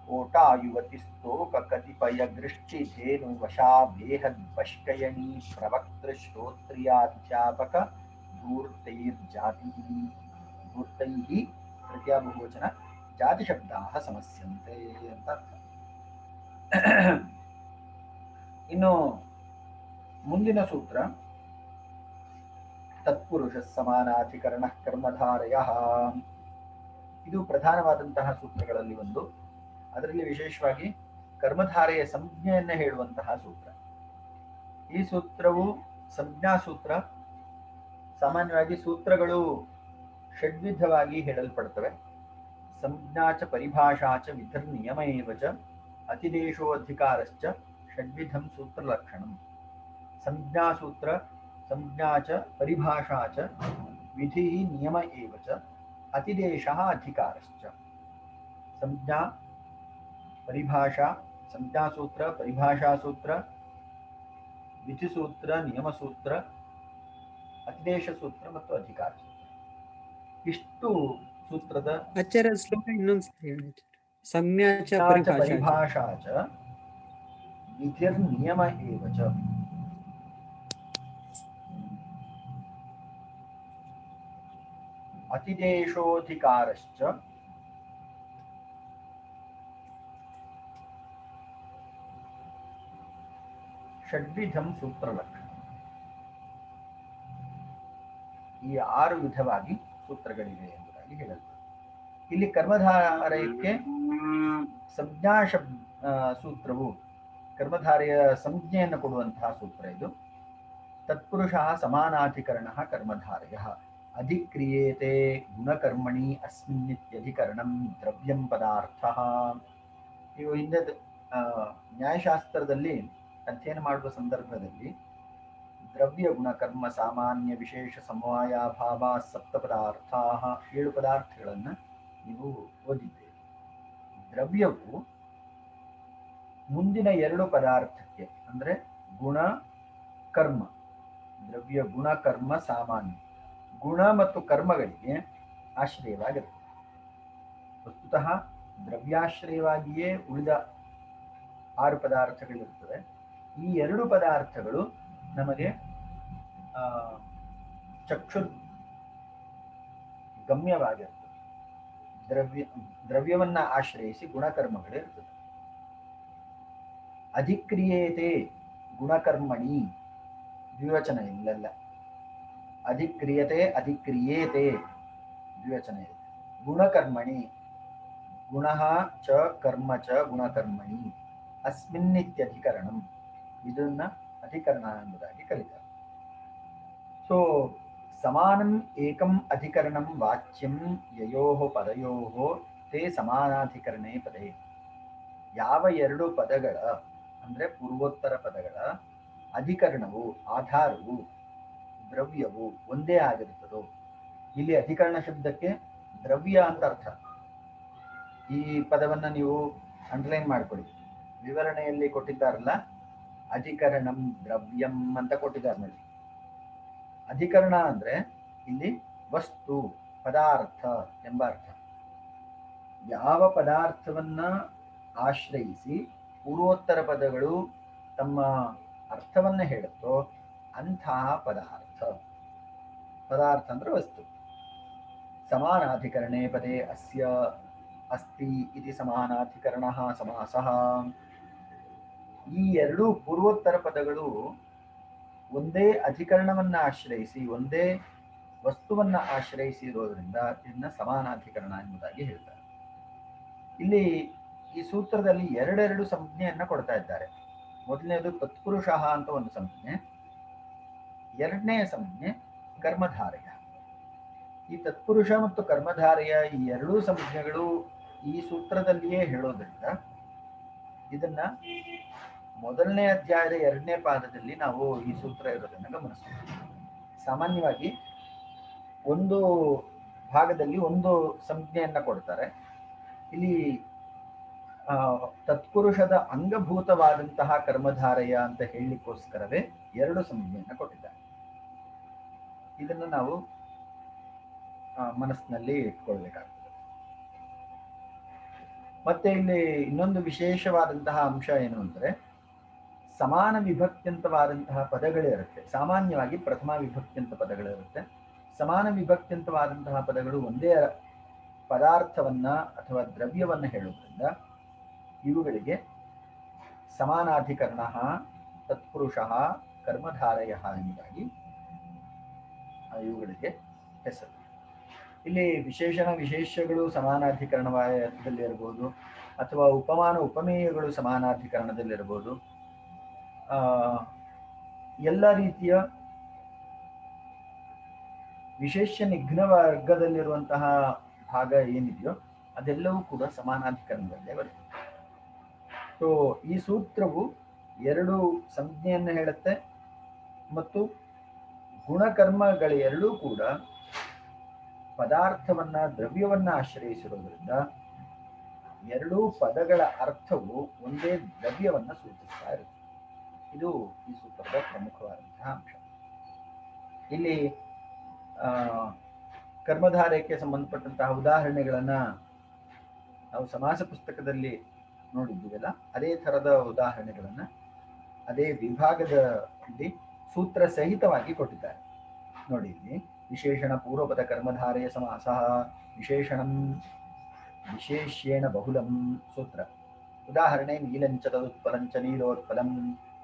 ಓಟ ಯುವತಿಸ್ತೋಕ ಕತಿಪಯ ಗೃಷ್ಟಿ ಧೇನು ವಶಾ ಬೇಹದ್ ಬಷ್ಕಯಣಿ ಪ್ರವಕ್ತೃ ಶ್ರೋತ್ರಿಯಾಧ್ಯಾಪಕ ಧೂರ್ತೈರ್ಜಾತಿ, ಧೂರ್ತೈಹಿ ತೃತೀಯ ಬಹುವಚನ ಜಾತಿ ಶಬ್ದಾಃ ಸಮಸ್ಯಂತೆ ಅಂತ ಅರ್ಥ. ಇನ್ನು ಮುಂದಿನ ಸೂತ್ರ ತತ್ಪುರುಷ ಸಮಾನಾಧಿಕರಣ ಕರ್ಮಧಾರಯ. ಇದು ಪ್ರಧಾನವಾದಂತಹ ಸೂತ್ರಗಳಲ್ಲಿ ಒಂದು. ಅದರಲ್ಲಿ ವಿಶೇಷವಾಗಿ ಕರ್ಮಧಾರೆಯ ಸಂಜ್ಞೆಯನ್ನ ಹೇಳುವಂತಹ ಸೂತ್ರ. ಈ ಸೂತ್ರವು ಸಂಜ್ಞಾ ಸೂತ್ರ. ಸಾಮಾನ್ಯವಾಗಿ ಸೂತ್ರಗಳು ಷಡ್ವಿಧವಾಗಿ ಹೇಳಲ್ಪಡ್ತವೆ. ಸಂಜ್ಞಾ ಚ ಪರಿಭಾಷಾ ಚ ವಿಧಿರ್ನಿಯಮ ಏವ ಚ ಅತಿದೇಶೋ ಅಧಿಕಾರಶ್ಚ ಷಡ್ವಿಧಂ ಸೂತ್ರ ಲಕ್ಷಣಂ. ಸಂಜ್ಞಾ ಸೂತ್ರ, ಸಂಜ್ಞಾ ಚ ಪರಿಭಾಷಾ ಚ ವಿಧಿ ನಿಯಮ ಏವ ಚ ಅತಿದೇಶಃ ಅಧಿಕಾರಶ್ಚ. ಸಂಜ್ಞಾ, ಪರಿಭಾಷಾ, ಸಂಜ್ಞಾ ಸೂತ್ರ, ಪರಿಭಾಷಾ ಸೂತ್ರ, ವಿಧಿ ಸೂತ್ರ, ನಿಯಮ ಸೂತ್ರ, ಅತಿದೇಶ ಸೂತ್ರ ಮತ್ತು ಅಧಿಕಾರ ಸೂತ್ರ. ಇಷ್ಟು ಸೂತ್ರದ ಆಚಾರ್ಯ ಶ್ಲೋಕ ಇನ್ನೊಂದ್ಸರಿ ಹೇಳಿ. ಸಂಜ್ಞಾ ಚ ಸಂಜ್ಞಾ ಚ ಪರಿಭಾಷಾ ಚ. ಪರಿಭಾಷಾ ಚ ವಿಧಿರ್ನಿಯಮ ಏವ ಚ. ಅತಿದೇಶೋಧಿಕಾರಶ್ಚ ಷಡ್ವಿಧಂ ಸೂತ್ರಲಕ್ಷಣ. ಈ 6 ವಿಧವಾಗಿ ಸೂತ್ರಗಳಿವೆ ಎಂಬುದಾಗಿ ಹೇಳಲ್ಪಡುತ್ತೆ. ಇಲ್ಲಿ ಕರ್ಮಧಾರಯಕ್ಕೆ ಸಂಜ್ಞಾ ಸೂತ್ರವು ಕರ್ಮಧಾರೆಯ ಸಂಜ್ಞೆಯನ್ನು ಕೊಡುವಂತಹ ಸೂತ್ರ ಇದು. ತತ್ಪುರುಷ ಸಮಾನಾಧಿಕರಣ ಕರ್ಮಧಾರಯ ಅಧಿಕ್ರಿಯೇತೆ ಗುಣಕರ್ಮಣಿ ಅಸ್ಮಿನ್ನಿತ್ಯಧಿಕರಣಂ ದ್ರವ್ಯಂ ಪದಾರ್ಥ. ನೀವು ಹಿಂದೆ ನ್ಯಾಯಶಾಸ್ತ್ರದಲ್ಲಿ ಅಧ್ಯಯನ ಮಾಡುವ ಸಂದರ್ಭದಲ್ಲಿ ದ್ರವ್ಯ ಗುಣಕರ್ಮ ಸಾಮಾನ್ಯ ವಿಶೇಷ ಸಮವಾಯಾಭಾವ ಸಪ್ತ ಪದಾರ್ಥ 7 ಪದಾರ್ಥಗಳನ್ನು ನೀವು ಓದಿದ್ದೀರಿ. ದ್ರವ್ಯವು ಮುಂದಿನ 2 ಪದಾರ್ಥಕ್ಕೆ ಅಂದರೆ ಗುಣ ಕರ್ಮ, ದ್ರವ್ಯ ಗುಣ ಕರ್ಮ ಸಾಮಾನ್ಯ, ಗುಣ ಮತ್ತು ಕರ್ಮಗಳಿಗೆ ಆಶ್ರಯವಾಗಿರುತ್ತೆ. ವಸ್ತುತಃ ದ್ರವ್ಯಾಶ್ರಯವಾಗಿಯೇ ಉಳಿದ 6 ಪದಾರ್ಥಗಳಿರುತ್ತವೆ. ಈ 2 ಪದಾರ್ಥಗಳು ನಮಗೆ ಚಕ್ಷು ಗಮ್ಯವಾಗಿರ್ತದೆ. ದ್ರವ್ಯವನ್ನ ಆಶ್ರಯಿಸಿ ಗುಣಕರ್ಮಗಳಿರ್ತದೆ. ಅಧಿಕ್ರಿಯೇತೆ ಗುಣಕರ್ಮಣಿ ದ್ವಿವಚನ ಇಲ್ಲಲ್ಲ, ಅಧಿಕ್ರಿಯತೆ ಅಧಿಕ್ರಿಯೇತೆ ದ್ವಿವಚನ ಇದೆ. ಗುಣಕರ್ಮಣಿ ಗುಣ ಚ ಕರ್ಮ ಚ ಗುಣಕರ್ಮಣಿ ಅಸ್ಮಿನ್ನಿತ್ಯಧಿಕರಣಂ, ಇದನ್ನ ಅಧಿಕರಣ ಎಂಬುದಾಗಿ ಕರೀತಾರೆ. ಸೊ ಸಮಾನಂ ಏಕಂ ಅಧಿಕರಣಂ ವಾಚ್ಯಂ ಯಯೋಃ ಪದಯೋಃ ತೇ ಸಮಾನಾಧಿಕರಣೇ ಪದೇ. ಯಾವ 2 ಪದಗಳ ಅಂದ್ರೆ ಪೂರ್ವೋತ್ತರ ಪದಗಳ ಅಧಿಕರಣವು ಆಧಾರವು ದ್ರವ್ಯವು ಒಂದೇ ಆಗಿರುತ್ತದೋ. ಇಲ್ಲಿ ಅಧಿಕರಣ ಶಬ್ದಕ್ಕೆ ದ್ರವ್ಯ ಅಂತ ಅರ್ಥ. ಈ ಪದವನ್ನ ನೀವು ಅಂಡರ್ಲೈನ್ ಮಾಡ್ಕೊಳ್ಳಿ. ವಿವರಣೆಯಲ್ಲಿ ಕೊಟ್ಟಿದ್ದಾರಲ್ಲ, ಅಧಿಕರಣಂ ದ್ರವ್ಯಂ ಅಂತ ಕೊಟ್ಟಿದ್ದಾರೆ ನೋಡಿ. ಅಧಿಕರಣ ಅಂದ್ರೆ ಇಲ್ಲಿ ವಸ್ತು ಪದಾರ್ಥ ಎಂಬ ಅರ್ಥ. ಯಾವ ಪದಾರ್ಥವನ್ನ ಆಶ್ರಯಿಸಿ ಪೂರ್ವೋತ್ತರ ಪದಗಳು ತಮ್ಮ ಅರ್ಥವನ್ನ ಹೇಳುತ್ತೋ ಅಂತಹ ಪದಾರ್ಥ. ಪದಾರ್ಥ ಅಂದ್ರೆ ವಸ್ತು. ಸಮಾನಾಧಿಕರಣೇ ಪದೇ ಅಸ್ಯ ಅಸ್ತಿ ಇತಿ ಸಮಾನಾಧಿಕರಣ ಸಮಾಸಃ. ಈ 2 ಪೂರ್ವೋತ್ತರ ಪದಗಳು ಒಂದೇ ಅಧಿಕರಣವನ್ನ ಆಶ್ರಯಿಸಿ ಒಂದೇ ವಸ್ತುವನ್ನ ಆಶ್ರಯಿಸಿ ಇರೋದ್ರಿಂದ ಇದನ್ನ ಸಮಾನಾಧಿಕರಣ ಎಂಬುದಾಗಿ ಹೇಳ್ತಾರೆ. ಇಲ್ಲಿ ಈ ಸೂತ್ರದಲ್ಲಿ 2 ಸಂಜ್ಞೆಯನ್ನ ಕೊಡ್ತಾ ಇದ್ದಾರೆ. ಮೊದಲನೇದು ತತ್ಪುರುಷ ಅಂತ ಒಂದು ಸಂಜ್ಞೆ, 2ನೇ ಸಂಜ್ಞೆ ಕರ್ಮಧಾರಯ. ಈ ತತ್ಪುರುಷ ಮತ್ತು ಕರ್ಮಧಾರಯ ಈ 2 ಸಂಜ್ಞೆಗಳು ಈ ಸೂತ್ರದಲ್ಲಿಯೇ ಹೇಳೋದ್ರಿಂದ ಇದನ್ನ ಮೊದಲನೇ ಅಧ್ಯಾಯದ 2ನೇ ಪಾದದಲ್ಲಿ ನಾವು ಈ ಸೂತ್ರ ಇರೋದನ್ನ ಗಮನಿಸ್ತೀವಿ. ಸಾಮಾನ್ಯವಾಗಿ ಒಂದು ಭಾಗದಲ್ಲಿ ಒಂದು ಸಂಜ್ಞೆಯನ್ನ ಕೊಡ್ತಾರೆ. ಇಲ್ಲಿ ತತ್ಪುರುಷದ ಅಂಗಭೂತವಾದಂತಹ ಕರ್ಮಧಾರಯ ಅಂತ ಹೇಳಲಿಕ್ಕೋಸ್ಕರವೇ 2 ಸಂಜ್ಞೆಯನ್ನ ಕೊಟ್ಟಿದ್ದಾರೆ. ಇದನ್ನು ನಾವು ಮನಸ್ಸಿನಲ್ಲಿ ಇಟ್ಕೊಳ್ಬೇಕಾಗ್ತದೆ. ಮತ್ತೆ ಇಲ್ಲಿ ಇನ್ನೊಂದು ವಿಶೇಷವಾದಂತಹ ಅಂಶ ಏನು ಅಂದ್ರೆ, ಸಮಾನ ವಿಭಕ್ತ್ಯಂತವಾದಂತಹ ಪದಗಳಿರುತ್ತೆ. ಸಾಮಾನ್ಯವಾಗಿ ಪ್ರಥಮ ವಿಭಕ್ತ್ಯಂತ ಪದಗಳಿರುತ್ತೆ. ಸಮಾನ ವಿಭಕ್ತ್ಯಂತವಾದಂತಹ ಪದಗಳು ಒಂದೇ ಪದಾರ್ಥವನ್ನ ಅಥವಾ ದ್ರವ್ಯವನ್ನ ಹೇಳುವುದರಿಂದ ಇವುಗಳಿಗೆ ಸಮಾನಾಧಿಕರಣ ತತ್ಪುರುಷ ಕರ್ಮಧಾರಯ ಎಂಬುದಾಗಿ ಇವುಗಳಿಗೆ ಹೆಸರು. ಇಲ್ಲಿ ವಿಶೇಷಣ ವಿಶೇಷಗಳು ಸಮಾನಾಧಿಕರಣದಲ್ಲಿ ಅಥವಾ ಉಪಮಾನ ಉಪಮೇಯಗಳು ಸಮಾನಾಧಿಕರಣದಲ್ಲಿರ್ಬೋದು. ಎಲ್ಲ ರೀತಿಯ ವಿಶೇಷ ನಿಘ್ನ ವರ್ಗದಲ್ಲಿರುವಂತಹ ಭಾಗ ಏನಿದೆಯೋ ಅದೆಲ್ಲವೂ ಕೂಡ ಸಮಾನಾಧಿಕರಣದಲ್ಲೇ ಬರುತ್ತೆ. ಸೊ ಈ ಸೂತ್ರವು 2 ಸಂಜ್ಞೆಯನ್ನು ಹೇಳುತ್ತೆ ಮತ್ತು ಗುಣಕರ್ಮಗಳೆರಡೂ ಕೂಡ ಪದಾರ್ಥವನ್ನ ದ್ರವ್ಯವನ್ನ ಆಶ್ರಯಿಸಿರೋದ್ರಿಂದ 2 ಪದಗಳ ಅರ್ಥವು ಒಂದೇ ದ್ರವ್ಯವನ್ನ ಸೂಚಿಸ್ತಾ ಇರುತ್ತೆ. ಇದು ಈ ಸೂತ್ರದ ಪ್ರಮುಖವಾದಂತಹ ಅಂಶ. ಇಲ್ಲಿ ಕರ್ಮಧಾರಯಕ್ಕೆ ಸಂಬಂಧಪಟ್ಟಂತಹ ಉದಾಹರಣೆಗಳನ್ನ ನಾವು ಸಮಾಸ ಪುಸ್ತಕದಲ್ಲಿ ನೋಡಿದ್ದೀವಲ್ಲ, ಅದೇ ಥರದ ಉದಾಹರಣೆಗಳನ್ನ ಅದೇ ವಿಭಾಗದಲ್ಲಿ ಸೂತ್ರ ಸಹಿತವಾಗಿ ಕೊಟ್ಟಿದ್ದಾರೆ. ನೋಡಿ, ಇಲ್ಲಿ ವಿಶೇಷಣ ಪೂರ್ವಪದ ಕರ್ಮಧಾರಯ ಸಮಾಸ ವಿಶೇಷಣಂ ವಿಶೇಷ್ಯೇಣ ಬಹುಲಂ ಸೂತ್ರ. ಉದಾಹರಣೆ ನೀಲಂಚ ತದುತ್ಪಲಂಚ ನೀಲೋತ್ಪಲಂ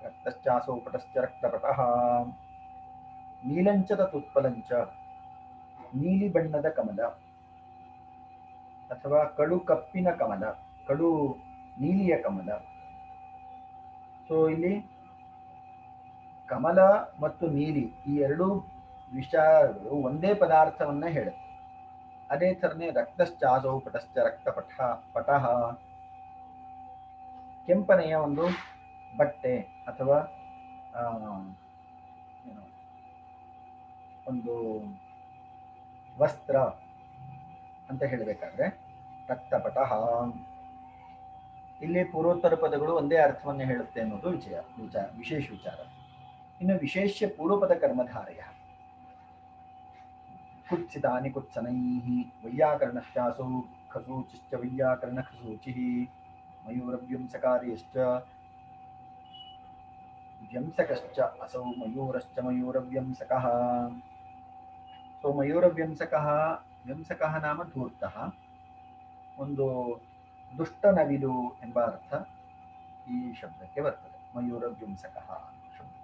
ರಕ್ತಶ್ಚಾಸೋಪಟಶ್ಚ ರಕ್ತಪಟಃ. ನೀಲಂಚ ತದುತ್ಪಲಂಚ ನೀಲಿ ಬಣ್ಣದ ಕಮಲ ಅಥವಾ ಕಡು ಕಪ್ಪಿನ ಕಮಲ, ಕಡು ನೀಲಿಯ ಕಮಲ. ಸೊ ಇಲ್ಲಿ ಕಮಲ ಮತ್ತು ನೀಲಿ ಈ ಎರಡೂ ವಿಚಾರಗಳು ಒಂದೇ ಪದಾರ್ಥವನ್ನ ಹೇಳುತ್ತೆ. ಅದೇ ಥರನೇ ರಕ್ತಶ್ಚಾಸೌ ಪಟಶ್ಚ ರಕ್ತಪಟ ಪಟಃ ಕೆಂಪನೆಯ ಒಂದು ಬಟ್ಟೆ ಅಥವಾ ಒಂದು ವಸ್ತ್ರ ಅಂತ ಹೇಳಬೇಕಾದ್ರೆ ರಕ್ತಪಟಃ. ಇಲ್ಲಿ ಪೂರ್ವೋತ್ತರ ಪದಗಳು ಒಂದೇ ಅರ್ಥವನ್ನೇ ಹೇಳುತ್ತೆ ಅನ್ನೋದು ವಿಶೇಷ ವಿಚಾರ. ಇನ್ನು ವಿಶೇಷ್ಯ ಪೂರ್ವಪದ ಕರ್ಮಧಾರಯ ಕುತ್ಸಿತಾನಿ ಕುತ್ಸನೈಃ ವೈಯಾಕರಣಶ್ಚಾಸೌ ಖಸೂಚಿಶ್ಚ ವೈಯಾಕರಣ ಖಸೂಚಿಃ ಮಯೂರವ್ಯಂಸಕಾರ್ಯಶ್ಚ ವ್ಯಂಸಕಶ್ಚ ಅಸೌ ಮಯೂರಶ್ಚ ಮಯೂರವ್ಯಂಸಕಃ. ಸೊ ಮಯೂರವ್ಯಂಸಕಃ, ವ್ಯಂಸಕಃ ನಾಮ ಧೂರ್ತಃ, ಒಂದು ದುಷ್ಟ ನವಿಲು ಎಂಬ ಅರ್ಥ ಈ ಶಬ್ದಕ್ಕೆ ಬರ್ತದೆ, ಮಯೂರವ್ಯಂಸಕಃ ಶಬ್ದ.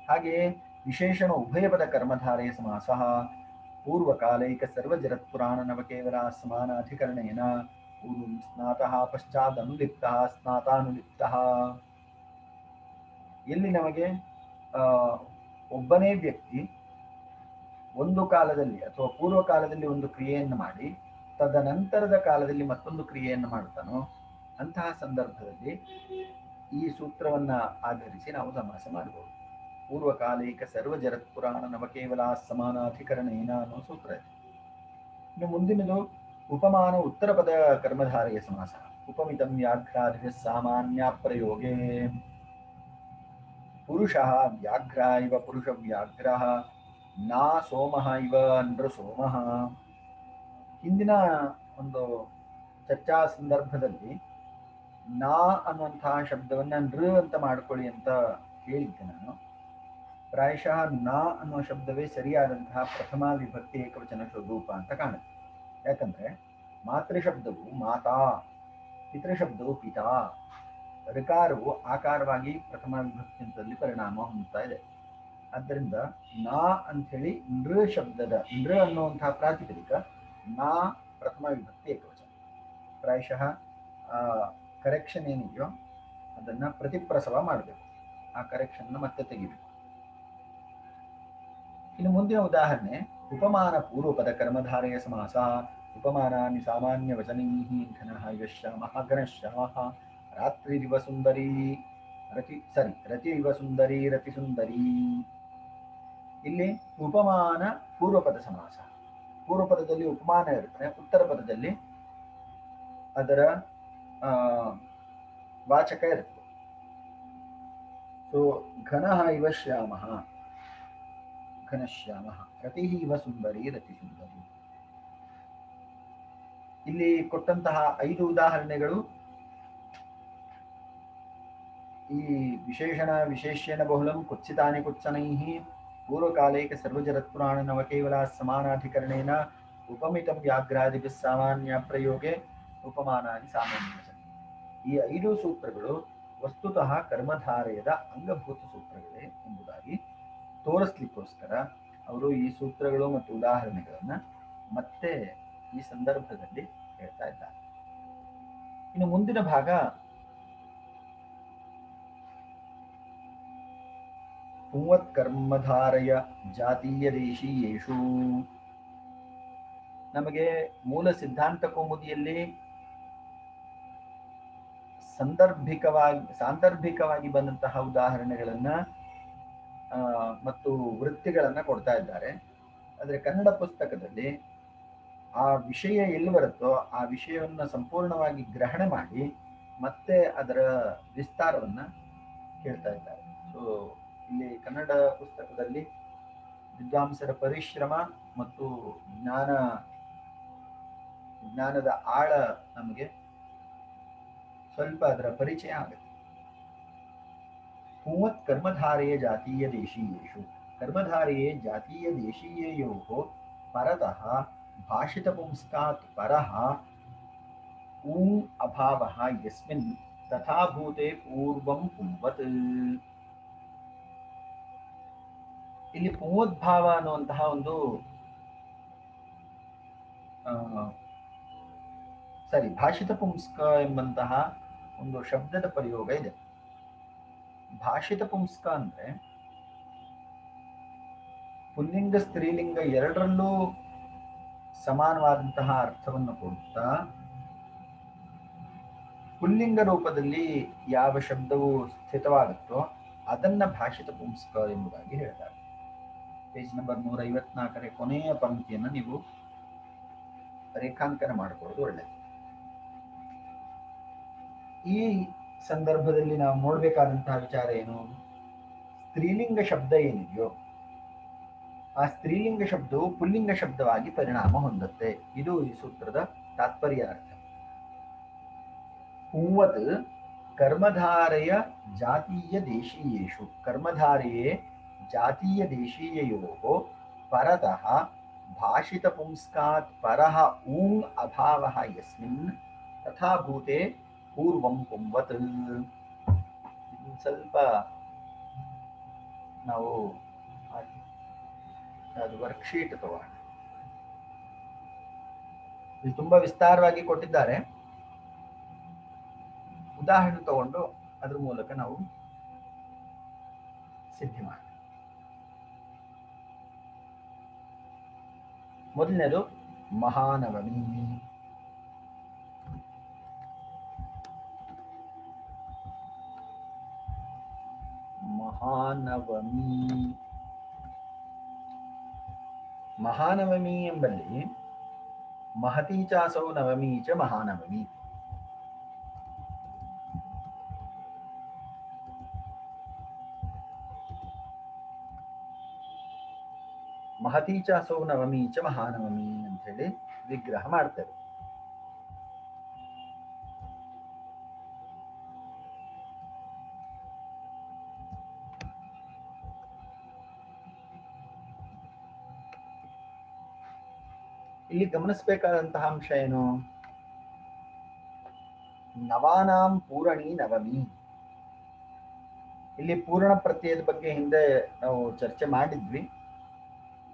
ಹಾಗೆಯೇ ವಿಶೇಷಣ ಉಭಯಪದ ಕರ್ಮಧಾರಯ ಸಮಾಸಃ ಪೂರ್ವಕಾಲೈಕ ಸರ್ವಜರತ್ಪುರಾಣ ನವಕೇವಲ ಸಮಾನಾಧಿಕರಣೇನ ಪೂರ್ವಂ ಸ್ನಾತಃ ಪಶ್ಚಾದನುಲಿಪ್ತಃ ಸ್ನಾತಾನುಲಿಪ್ತಃ. ಎಲ್ಲಿ ನಮಗೆ ಒಬ್ಬನೇ ವ್ಯಕ್ತಿ ಒಂದು ಕಾಲದಲ್ಲಿ ಅಥವಾ ಪೂರ್ವ ಕಾಲದಲ್ಲಿ ಒಂದು ಕ್ರಿಯೆಯನ್ನು ಮಾಡಿ ತದನಂತರದ ಕಾಲದಲ್ಲಿ ಮತ್ತೊಂದು ಕ್ರಿಯೆಯನ್ನು ಮಾಡ್ತಾನೋ ಅಂತಹ ಸಂದರ್ಭದಲ್ಲಿ ಈ ಸೂತ್ರವನ್ನ ಆಧರಿಸಿ ನಾವು ಸಮಾಸ ಮಾಡಬಹುದು. ಪೂರ್ವಕಾಲೈಕ ಸರ್ವಜರತ್ಪುರಾಣ ನವಕೇವಲ ಸಮಾನಾಧಿಕರಣೇನ ಅನ್ನೋ ಸೂತ್ರ ಇದೆ. ಇನ್ನು ಮುಂದಿನದು ಉಪಮಾನ ಉತ್ತರ ಪದ ಕರ್ಮಧಾರಯ ಸಮಾಸ. ಉಪಮಿತಂ ವ್ಯಾಘ್ರಾದಿಭ್ಯಃ ಸಾಮಾನ್ಯ ಪ್ರಯೋಗೇ ಪುರುಷಃ ವ್ಯಾಘ್ರ ಇವ ಪುರುಷ ವ್ಯಾಘ್ರಃ ನಾ ಸೋಮಃ ಇವ ನೃ ಸೋಮಃ. ಹಿಂದಿನ ಒಂದು ಚರ್ಚಾ ಸಂದರ್ಭದಲ್ಲಿ ನಾ ಅನ್ನುವಂತಹ ಶಬ್ದವನ್ನ ನೃ ಅಂತ ಮಾಡ್ಕೊಳ್ಳಿ ಅಂತ ಹೇಳಿದ್ದೆ ನಾನು. ಪ್ರಾಯಶಃ ನಾ ಅನ್ನುವ ಶಬ್ದವೇ ಸರಿಯಾದಂತಹ ಪ್ರಥಮ ವಿಭಕ್ತಿ ಏಕವಚನ ಸ್ವರೂಪ ಅಂತ ಕಾಣುತ್ತೆ. ಯಾಕಂದ್ರೆ ಮಾತೃಶಬ್ದವು ಮಾತಾ, ಪಿತೃಶಬ್ದವು ಪಿತಾ, ಋಕಾರವು ಆಕಾರವಾಗಿ ಪ್ರಥಮ ವಿಭಕ್ತಿ ಹಂತದಲ್ಲಿ ಪರಿಣಾಮ ಹೊಂದುತ್ತಾ ಇದೆ. ಆದ್ದರಿಂದ ನಾ ಅಂಥೇಳಿ ನೃ ಶಬ್ದದ ನೃ ಅನ್ನುವಂತಹ ಪ್ರಾತಿಪದಿಕ ನಾ ಪ್ರಥಮ ವಿಭಕ್ತಿ ಏಕವಚನ. ಪ್ರಾಯಶಃ ಕರೆಕ್ಷನ್ ಏನಿದೆಯೋ ಅದನ್ನ ಪ್ರತಿಪ್ರಸವ ಮಾಡಬೇಕು, ಆ ಕರೆಕ್ಷನ್ ಮತ್ತೆ ತೆಗಿಬೇಕು. ಇನ್ನು ಮುಂದಿನ ಉದಾಹರಣೆ ಉಪಮಾನ ಪೂರ್ವಪದ ಕರ್ಮಧಾರಯ ಸಮಾಸ. ಉಪಮಾನಾನಿ ಸಾಮಾನ್ಯ ವಚನೈಃ ಘನಃ ಇವ ಶ್ಯಾಮಃ ಘನಶ್ಯಾಮಃ ರಾತ್ರಿರಿವ ಸುಂದರಿ ರತಿ ಇವ ಸುಂದರಿ ರತಿ ಸುಂದರಿ. ಇಲ್ಲಿ ಉಪಮಾನ ಪೂರ್ವಪದ ಸಮಾಸ. ಪೂರ್ವಪದದಲ್ಲಿ ಉಪಮಾನ ಇರುತ್ತೆ, ಉತ್ತರ ಪದದಲ್ಲಿ ಅದರ ವಾಚಕ ಇರುತ್ತೆ. ಸೊ ಘನಃ ಇವ ಶ್ಯಾಮಃ ಘನಶ್ಯಾಮಃ ರತಿ ಇವ ಸುಂದರಿ ರತಿ ಸುಂದರಿ. ಇಲ್ಲಿ ಕೊಟ್ಟಂತಹ 5 ಉದಾಹರಣೆಗಳು ಈ ವಿಶೇಷಣ ವಿಶೇಷ್ಯನ ಬಹುಲಂ ಕುತ್ಸಿತಾನಿ ಕುತ್ಸನೈಃ ಪೂರ್ವಕಾಲೈಕ ಸರ್ವಜರತ್ಪುರಾಣ ನವಕೇವಲ ಸಮಾನಾಧಿಕರಣೇನ ಉಪಮಿತಂ ವ್ಯಾಘ್ರಾದಿಭ್ಯಃ ಸಾಮಾನ್ಯ ಪ್ರಯೋಗೆ ಉಪಮಾನಾನಿ ಸಾಮಾನ್ಯ ವಚನ. ಈ 5 ಸೂತ್ರಗಳು ವಸ್ತುತಃ ಕರ್ಮಧಾರಯದ ಅಂಗಭೂತ ಸೂತ್ರಗಳೇ ಎಂಬುದಾಗಿ ತೋರಿಸ್ಲಿಕ್ಕೋಸ್ಕರ ಅವರು ಈ ಸೂತ್ರಗಳು ಮತ್ತು ಉದಾಹರಣೆಗಳನ್ನ ಮತ್ತೆ ಈ ಸಂದರ್ಭದಲ್ಲಿ ಹೇಳ್ತಾ ಇದ್ದಾರೆ. ಇನ್ನು ಮುಂದಿನ ಭಾಗ ಪುಂವತ್ ಕರ್ಮಧಾರಯ ಜಾತೀಯ ದೇಶೀಯೇಷು. ನಮಗೆ ಮೂಲ ಸಿದ್ಧಾಂತ ಕೌಮುದಿಯಲ್ಲಿ ಸಾಂದರ್ಭಿಕವಾಗಿ ಬಂದಂತಹ ಉದಾಹರಣೆಗಳನ್ನ ಮತ್ತು ವೃತ್ತಿಗಳನ್ನ ಕೊಡ್ತಾ ಇದ್ದಾರೆ. ಆದರೆ ಕನ್ನಡ ಪುಸ್ತಕದಲ್ಲಿ ಆ ವಿಷಯ ಎಲ್ಲಿ ಬರುತ್ತೋ ಆ ವಿಷಯವನ್ನ ಸಂಪೂರ್ಣವಾಗಿ ಗ್ರಹಣ ಮಾಡಿ ಮತ್ತೆ ಅದರ ವಿಸ್ತಾರವನ್ನ ಹೇಳ್ತಾ ಇದ್ದಾರೆ. ಸೊ ಇಲ್ಲಿ ಕನ್ನಡ ಪುಸ್ತಕದಲ್ಲಿ ವಿದ್ವಾಂಸರ ಪರಿಶ್ರಮ ಮತ್ತು ಜ್ಞಾನದ ಆಳ ನಮಗೆ ಸ್ವಲ್ಪ ಅದರ ಪರಿಚಯ ಆಗುತ್ತೆ. ಪುಂವತ್ ಕರ್ಮಧಾರೆಯ ಜಾತೀಯ ದೇಶೀಯೇಷು ಕರ್ಮಧಾರೆಯೇ ಜಾತೀಯ ದೇಶೀಯಯೋಃ ಪರತಃ ಭಾಷಿತ ಪುಂಸ್ಕಾತ್ ಪರಃ ಊಂ ಅಭಾವಃ ಯಸ್ಮಿನ್ ತಥಾ ಭೂತೆ ಪೂರ್ವಂ ಪುಂವತ್. ಇಲ್ಲಿ ಪುಂವದ್ಭಾವ ಅನ್ನುವಂತಹ ಒಂದು ಭಾಷಿತ ಪುಂಸ್ಕ ಎಂಬಂತಹ ಒಂದು ಶಬ್ದದ ಪ್ರಯೋಗ ಇದೆ. ಭಾಷಿತ ಪುಂಸ್ಕ ಅಂದ್ರೆ ಪುಲ್ಲಿಂಗ ಸ್ತ್ರೀಲಿಂಗ ಎರಡರಲ್ಲೂ ಸಮಾನವಾದಂತಹ ಅರ್ಥವನ್ನು ಕೊಡುತ್ತಾ ಪುಲ್ಲಿಂಗ ರೂಪದಲ್ಲಿ ಯಾವ ಶಬ್ದವು ಸ್ಥಿತವಾಗುತ್ತೋ ಅದನ್ನ ಭಾಷಿತ ಪುಂಸ್ಕ ಎಂಬುದಾಗಿ ಹೇಳ್ತಾರೆ. ಪೇಜ್ ನಂಬರ್ 154 ಕೊನೆಯ ಪಂಕ್ತಿಯನ್ನು ನೀವು ರೇಖಾಂಕನ ಮಾಡಿಕೊಳ್ಳೋದು ಒಳ್ಳೆಯದು. ಈ ಸಂದರ್ಭದಲ್ಲಿ ನಾವು ನೋಡ್ಬೇಕಾದಂತಹ ವಿಚಾರ ಏನು? ಸ್ತ್ರೀಲಿಂಗ ಶಬ್ದ ಏನಿದೆಯೋ ಆ ಸ್ತ್ರೀಲಿಂಗ ಶಬ್ದವು ಪುಲ್ಲಿಂಗ ಶಬ್ದವಾಗಿ ಪರಿಣಾಮ ಹೊಂದುತ್ತೆ. ಇದು ಈ ಸೂತ್ರದ ತಾತ್ಪರ್ಯ ಅರ್ಥ. ಪುಂವತ್ ಕರ್ಮಧಾರೆಯ ಜಾತೀಯ ದೇಶೀಯೇಷು ಕರ್ಮಧಾರೆಯೇ ಜಾತೀಯ ದೇಶೀಯಯೋಃ ಪರತಃ ಭಾಷಿತ ಪುಂಸ್ಕಾತ್ ಪರಃ ಊಂ ಅಭಾವಃ ಯಸ್ಮಿನ್ ತಥಾ ಭೂತೆ ಪೂರ್ವಂ ಪುಂವತ್. ಸ್ವಲ್ಪ ನಾವು ಅದು ವರ್ಕ್ಶೀಟ್ ತಗೋಣ. ಇದು ತುಂಬಾ ವಿಸ್ತಾರವಾಗಿ ಕೊಟ್ಟಿದ್ದಾರೆ. ಉದಾಹರಣೆ ತಗೊಂಡು ಅದ್ರ ಮೂಲಕ ನಾವು ಸಿದ್ಧಿ ಮಾಡಿ. ಮೊದಲನೇದು ಮಹಾನವಮಿ. ಮಹಾನವಮಿ ಎಂಬಲ್ಲಿ ಮಹತಿ ಚಾಸೌ ನವಮಿ ಚ ಮಹಾನವಮಿ. ಮಹತಿ ಚಾಸೌ ನವಮಿ ಚ ಮಹಾನವಮಿ ಅಂತ ಹೇಳಿ ವಿಗ್ರಹ ಮಾಡ್ತಾರೆ. ಇಲ್ಲಿ ಗಮನಿಸಬೇಕಾದಂತಹ ಅಂಶ ಏನು? ನವಾನಾಂ ಪೂರಣಿ ನವಮಿ. ಇಲ್ಲಿ ಪೂರ್ಣ ಪ್ರತ್ಯಯದ ಬಗ್ಗೆ ಹಿಂದೆ ನಾವು ಚರ್ಚೆ ಮಾಡಿದ್ವಿ.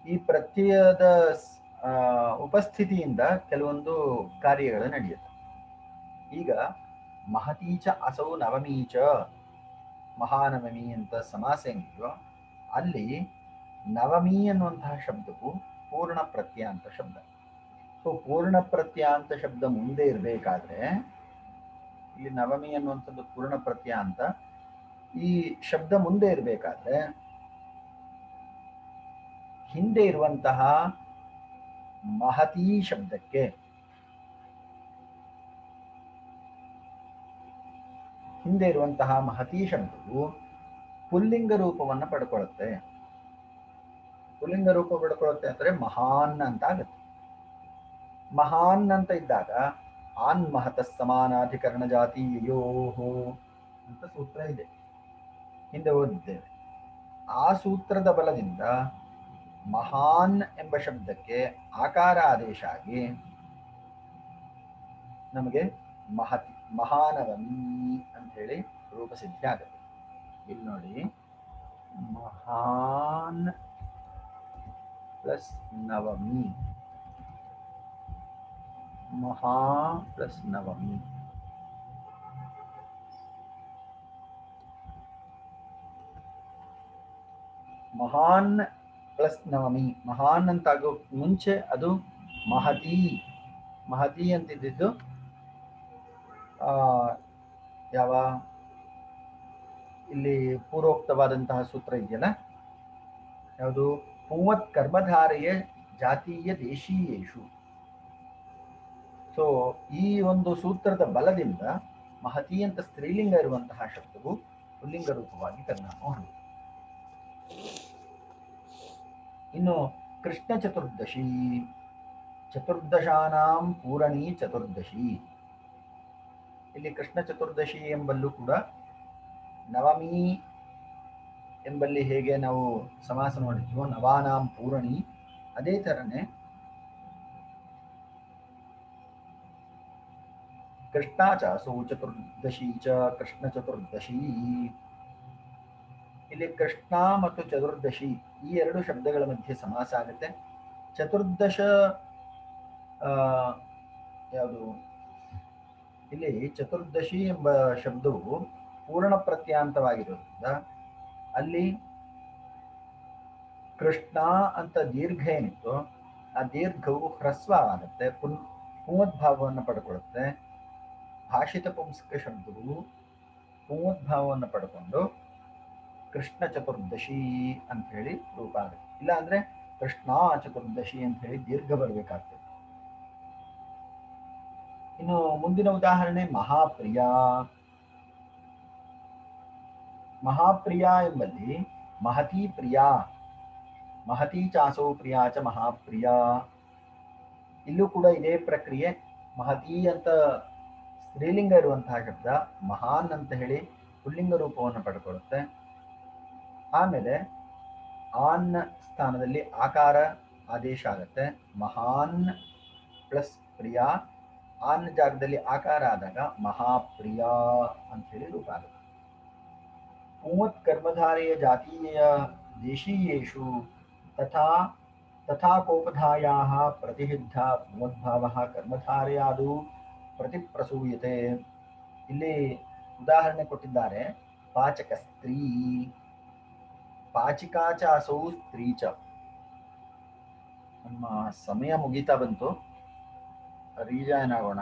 ಈ ಪ್ರತ್ಯಯದ ಉಪಸ್ಥಿತಿಯಿಂದ ಕೆಲವೊಂದು ಕಾರ್ಯಗಳು ನಡೆಯುತ್ತೆ. ಈಗ ಮಹತೀಚ ಅಸೌ ನವಮೀಚ ಮಹಾನವಮಿ ಅಂತ ಸಮಾಸ ಏನಿದೆಯೋ ಅಲ್ಲಿ ನವಮಿ ಅನ್ನುವಂತಹ ಶಬ್ದವು ಪೂರ್ಣ ಪ್ರತ್ಯಯಾಂತ ಶಬ್ದ. ಸೊ ಪೂರ್ಣ ಪ್ರತ್ಯಯಾಂತ ಶಬ್ದ ಮುಂದೆ ಇರಬೇಕಾದ್ರೆ ಇಲ್ಲಿ ನವಮಿ ಅನ್ನುವಂಥದ್ದು ಪೂರ್ಣ ಪ್ರತ್ಯಯಾಂತ. ಈ ಶಬ್ದ ಮುಂದೆ ಇರಬೇಕಾದ್ರೆ ಹಿಂದೆ ಇರುವಂತಹ ಮಹತಿ ಶಬ್ದಕ್ಕೆ ಶಬ್ದವು ಪುಲ್ಲಿಂಗ ರೂಪವನ್ನು ಪಡ್ಕೊಳ್ಳುತ್ತೆ. ಪುಲ್ಲಿಂಗ ರೂಪ ಪಡ್ಕೊಳ್ಳುತ್ತೆ ಅಂದ್ರೆ ಮಹಾನ್ ಅಂತ ಆಗುತ್ತೆ. ಮಹಾನ್ ಅಂತ ಇದ್ದಾಗ ಆನ್ ಮಹತ ಸಮಾನಾಧಿಕರಣ ಜಾತೀಯೋಹೋ ಅಂತ ಸೂತ್ರ ಇದೆ, ಹಿಂದೆ ಓದಿದ್ದೇವೆ. ಆ ಸೂತ್ರದ ಬಲದಿಂದ ಮಹಾನ್ ಎಂಬ ಶಬ್ದಕ್ಕೆ ಆಕಾರ ಆದೇಶ ಆಗಿ ನಮಗೆ ಮಹಾನವಮಿ ಅಂತ ಹೇಳಿ ರೂಪಸಿದ್ಧಿ ಆಗುತ್ತೆ. ಇಲ್ಲಿ ನೋಡಿ, ಮಹಾನ್ ಪ್ಲಸ್ ನವಮಿ, ಮಹಾ ಪ್ಲಸ್ ನವಮಿ. ಮಹಾನ್ ಪ್ಲಸ್ ನವಮಿ. ಮಹಾನ್ ಅಂತಾಗೋ ಮುಂಚೆ ಅದು ಮಹತಿ ಅಂತಿದ್ದು ಯಾವ ಇಲ್ಲಿ ಪೂರ್ವೋಕ್ತವಾದಂತಹ ಸೂತ್ರ ಇದೆಯಲ್ಲ, ಯಾವುದು? ಪುಂವತ್ ಕರ್ಮಧಾರೆಯ ಜಾತೀಯ ದೇಶೀಯೇಷು. ಸೊ ಈ ಒಂದು ಸೂತ್ರದ ಬಲದಿಂದ ಮಹತಿ ಅಂತ ಸ್ತ್ರೀಲಿಂಗ ಇರುವಂತಹ ಶಬ್ದವು ಪುಲ್ಲಿಂಗ ರೂಪವಾಗಿ ಪರಿಣಾಮ ಹೊಂದಿದೆ. ಇನ್ನು ಕೃಷ್ಣ ಚತುರ್ದಶಿ ಚತುರ್ದಶಾನಾಂ ಪೂರಣಿ ಚತುರ್ದಶಿ. ಇಲ್ಲಿ ಕೃಷ್ಣ ಚತುರ್ದಶಿ ಎಂಬಲ್ಲೂ ಕೂಡ ನವಮಿ ಎಂಬಲ್ಲಿ ಹೇಗೆ ನಾವು ಸಮಾಸ ನೋಡಿದ್ವೋ ನವಾನಾಂ ಪೂರಣಿ, ಅದೇ ಥರನೇ ಕೃಷ್ಣಾ ಚ ಸೌ ಚತುರ್ದಶಿ ಚ ಕೃಷ್ಣ ಚತುರ್ದಶಿ. ಇಲ್ಲಿ ಕೃಷ್ಣ ಮತ್ತು ಚತುರ್ದಶಿ ಈ ಎರಡು ಶಬ್ದಗಳ ಮಧ್ಯೆ ಸಮಾಸ ಆಗುತ್ತೆ. ಚತುರ್ದಶ ಯಾವುದು, ಇಲ್ಲಿ ಚತುರ್ದಶಿ ಎಂಬ ಶಬ್ದವು ಪೂರ್ಣ ಪ್ರತ್ಯಾಂತವಾಗಿರೋದ್ರಿಂದ ಅಲ್ಲಿ ಕೃಷ್ಣ ಅಂತ ದೀರ್ಘ ಏನಿತ್ತು ಆ ದೀರ್ಘವು ಹ್ರಸ್ವ ಆಗುತ್ತೆ, ಪುಂವದ್ಭಾವವನ್ನು ಪಡ್ಕೊಳ್ಳುತ್ತೆ. ಭಾಷಿತ ಪುಂಸ್ಕ ಶಬ್ದವು ಪುಂವದ್ಭಾವವನ್ನು ಪಡ್ಕೊಂಡು ಕೃಷ್ಣ ಚತುರ್ದಶಿ ಅಂತ ಹೇಳಿ ರೂಪ ಆಗುತ್ತೆ. ಇಲ್ಲ ಅಂದ್ರೆ ಕೃಷ್ಣ ಚತುರ್ದಶಿ ಅಂತ ಹೇಳಿ ದೀರ್ಘ ಬರಬೇಕಾಗ್ತದೆ. ಇನ್ನು ಮುಂದಿನ ಉದಾಹರಣೆ ಮಹಾಪ್ರಿಯ. ಮಹಾಪ್ರಿಯ ಎಂಬಲ್ಲಿ ಮಹತಿ ಪ್ರಿಯ, ಮಹತಿ ಚಾಸೋ ಪ್ರಿಯಾ ಚ ಮಹಾಪ್ರಿಯ. ಇಲ್ಲೂ ಕೂಡ ಇದೇ ಪ್ರಕ್ರಿಯೆ. ಮಹತಿ ಅಂತ ಸ್ತ್ರೀಲಿಂಗ ಇರುವಂತಹ ಶಬ್ದ ಮಹಾನ್ ಅಂತ ಹೇಳಿ ಪುಲ್ಲಿಂಗ ರೂಪವನ್ನು ಪಡ್ಕೊಳ್ಳುತ್ತೆ. ಆಮೇಲೆ ಆನ್ ಸ್ಥಾನದಲ್ಲಿ ಆಕಾರ ಆದೇಶ ಆಗುತ್ತೆ. ಮಹಾನ್ ಪ್ಲಸ್ ಪ್ರಿಯ, ಆನ್ ಜಾಗದಲ್ಲಿ ಆಕಾರ ಆದಾಗ ಮಹಾಪ್ರಿಯ ಅಂತ ಹೇಳಿ ರೂಪ ಆಗುತ್ತೆ. ಪುಂವತ್ ಕರ್ಮಧಾರೆಯ ಜಾತೀಯ ದೇಶೀಯೇಷು ತಥಾ ತಥಾ ಕೋಪಧಾಯಾಃ ಪ್ರತಿಹಿದ್ಧ ಪುಂವದ್ಭಾವಃ ಕರ್ಮಧಾರೆಯಾದು ಪ್ರತಿಪ್ರಸೂಯತೆ. ಇಲ್ಲಿ ಉದಾಹರಣೆ ಕೊಟ್ಟಿದ್ದಾರೆ. ಪಾಚಕ ಸ್ತ್ರೀ, ಪಾಚಿಕಾ ಚ ಅಸೌ ಸ್ತ್ರೀ ಚ. ನಮ್ಮ ಸಮಯ ಮುಗೀತಾ ಬಂತು, ರೀಜಾಯ್ನ್ ಆಗೋಣ.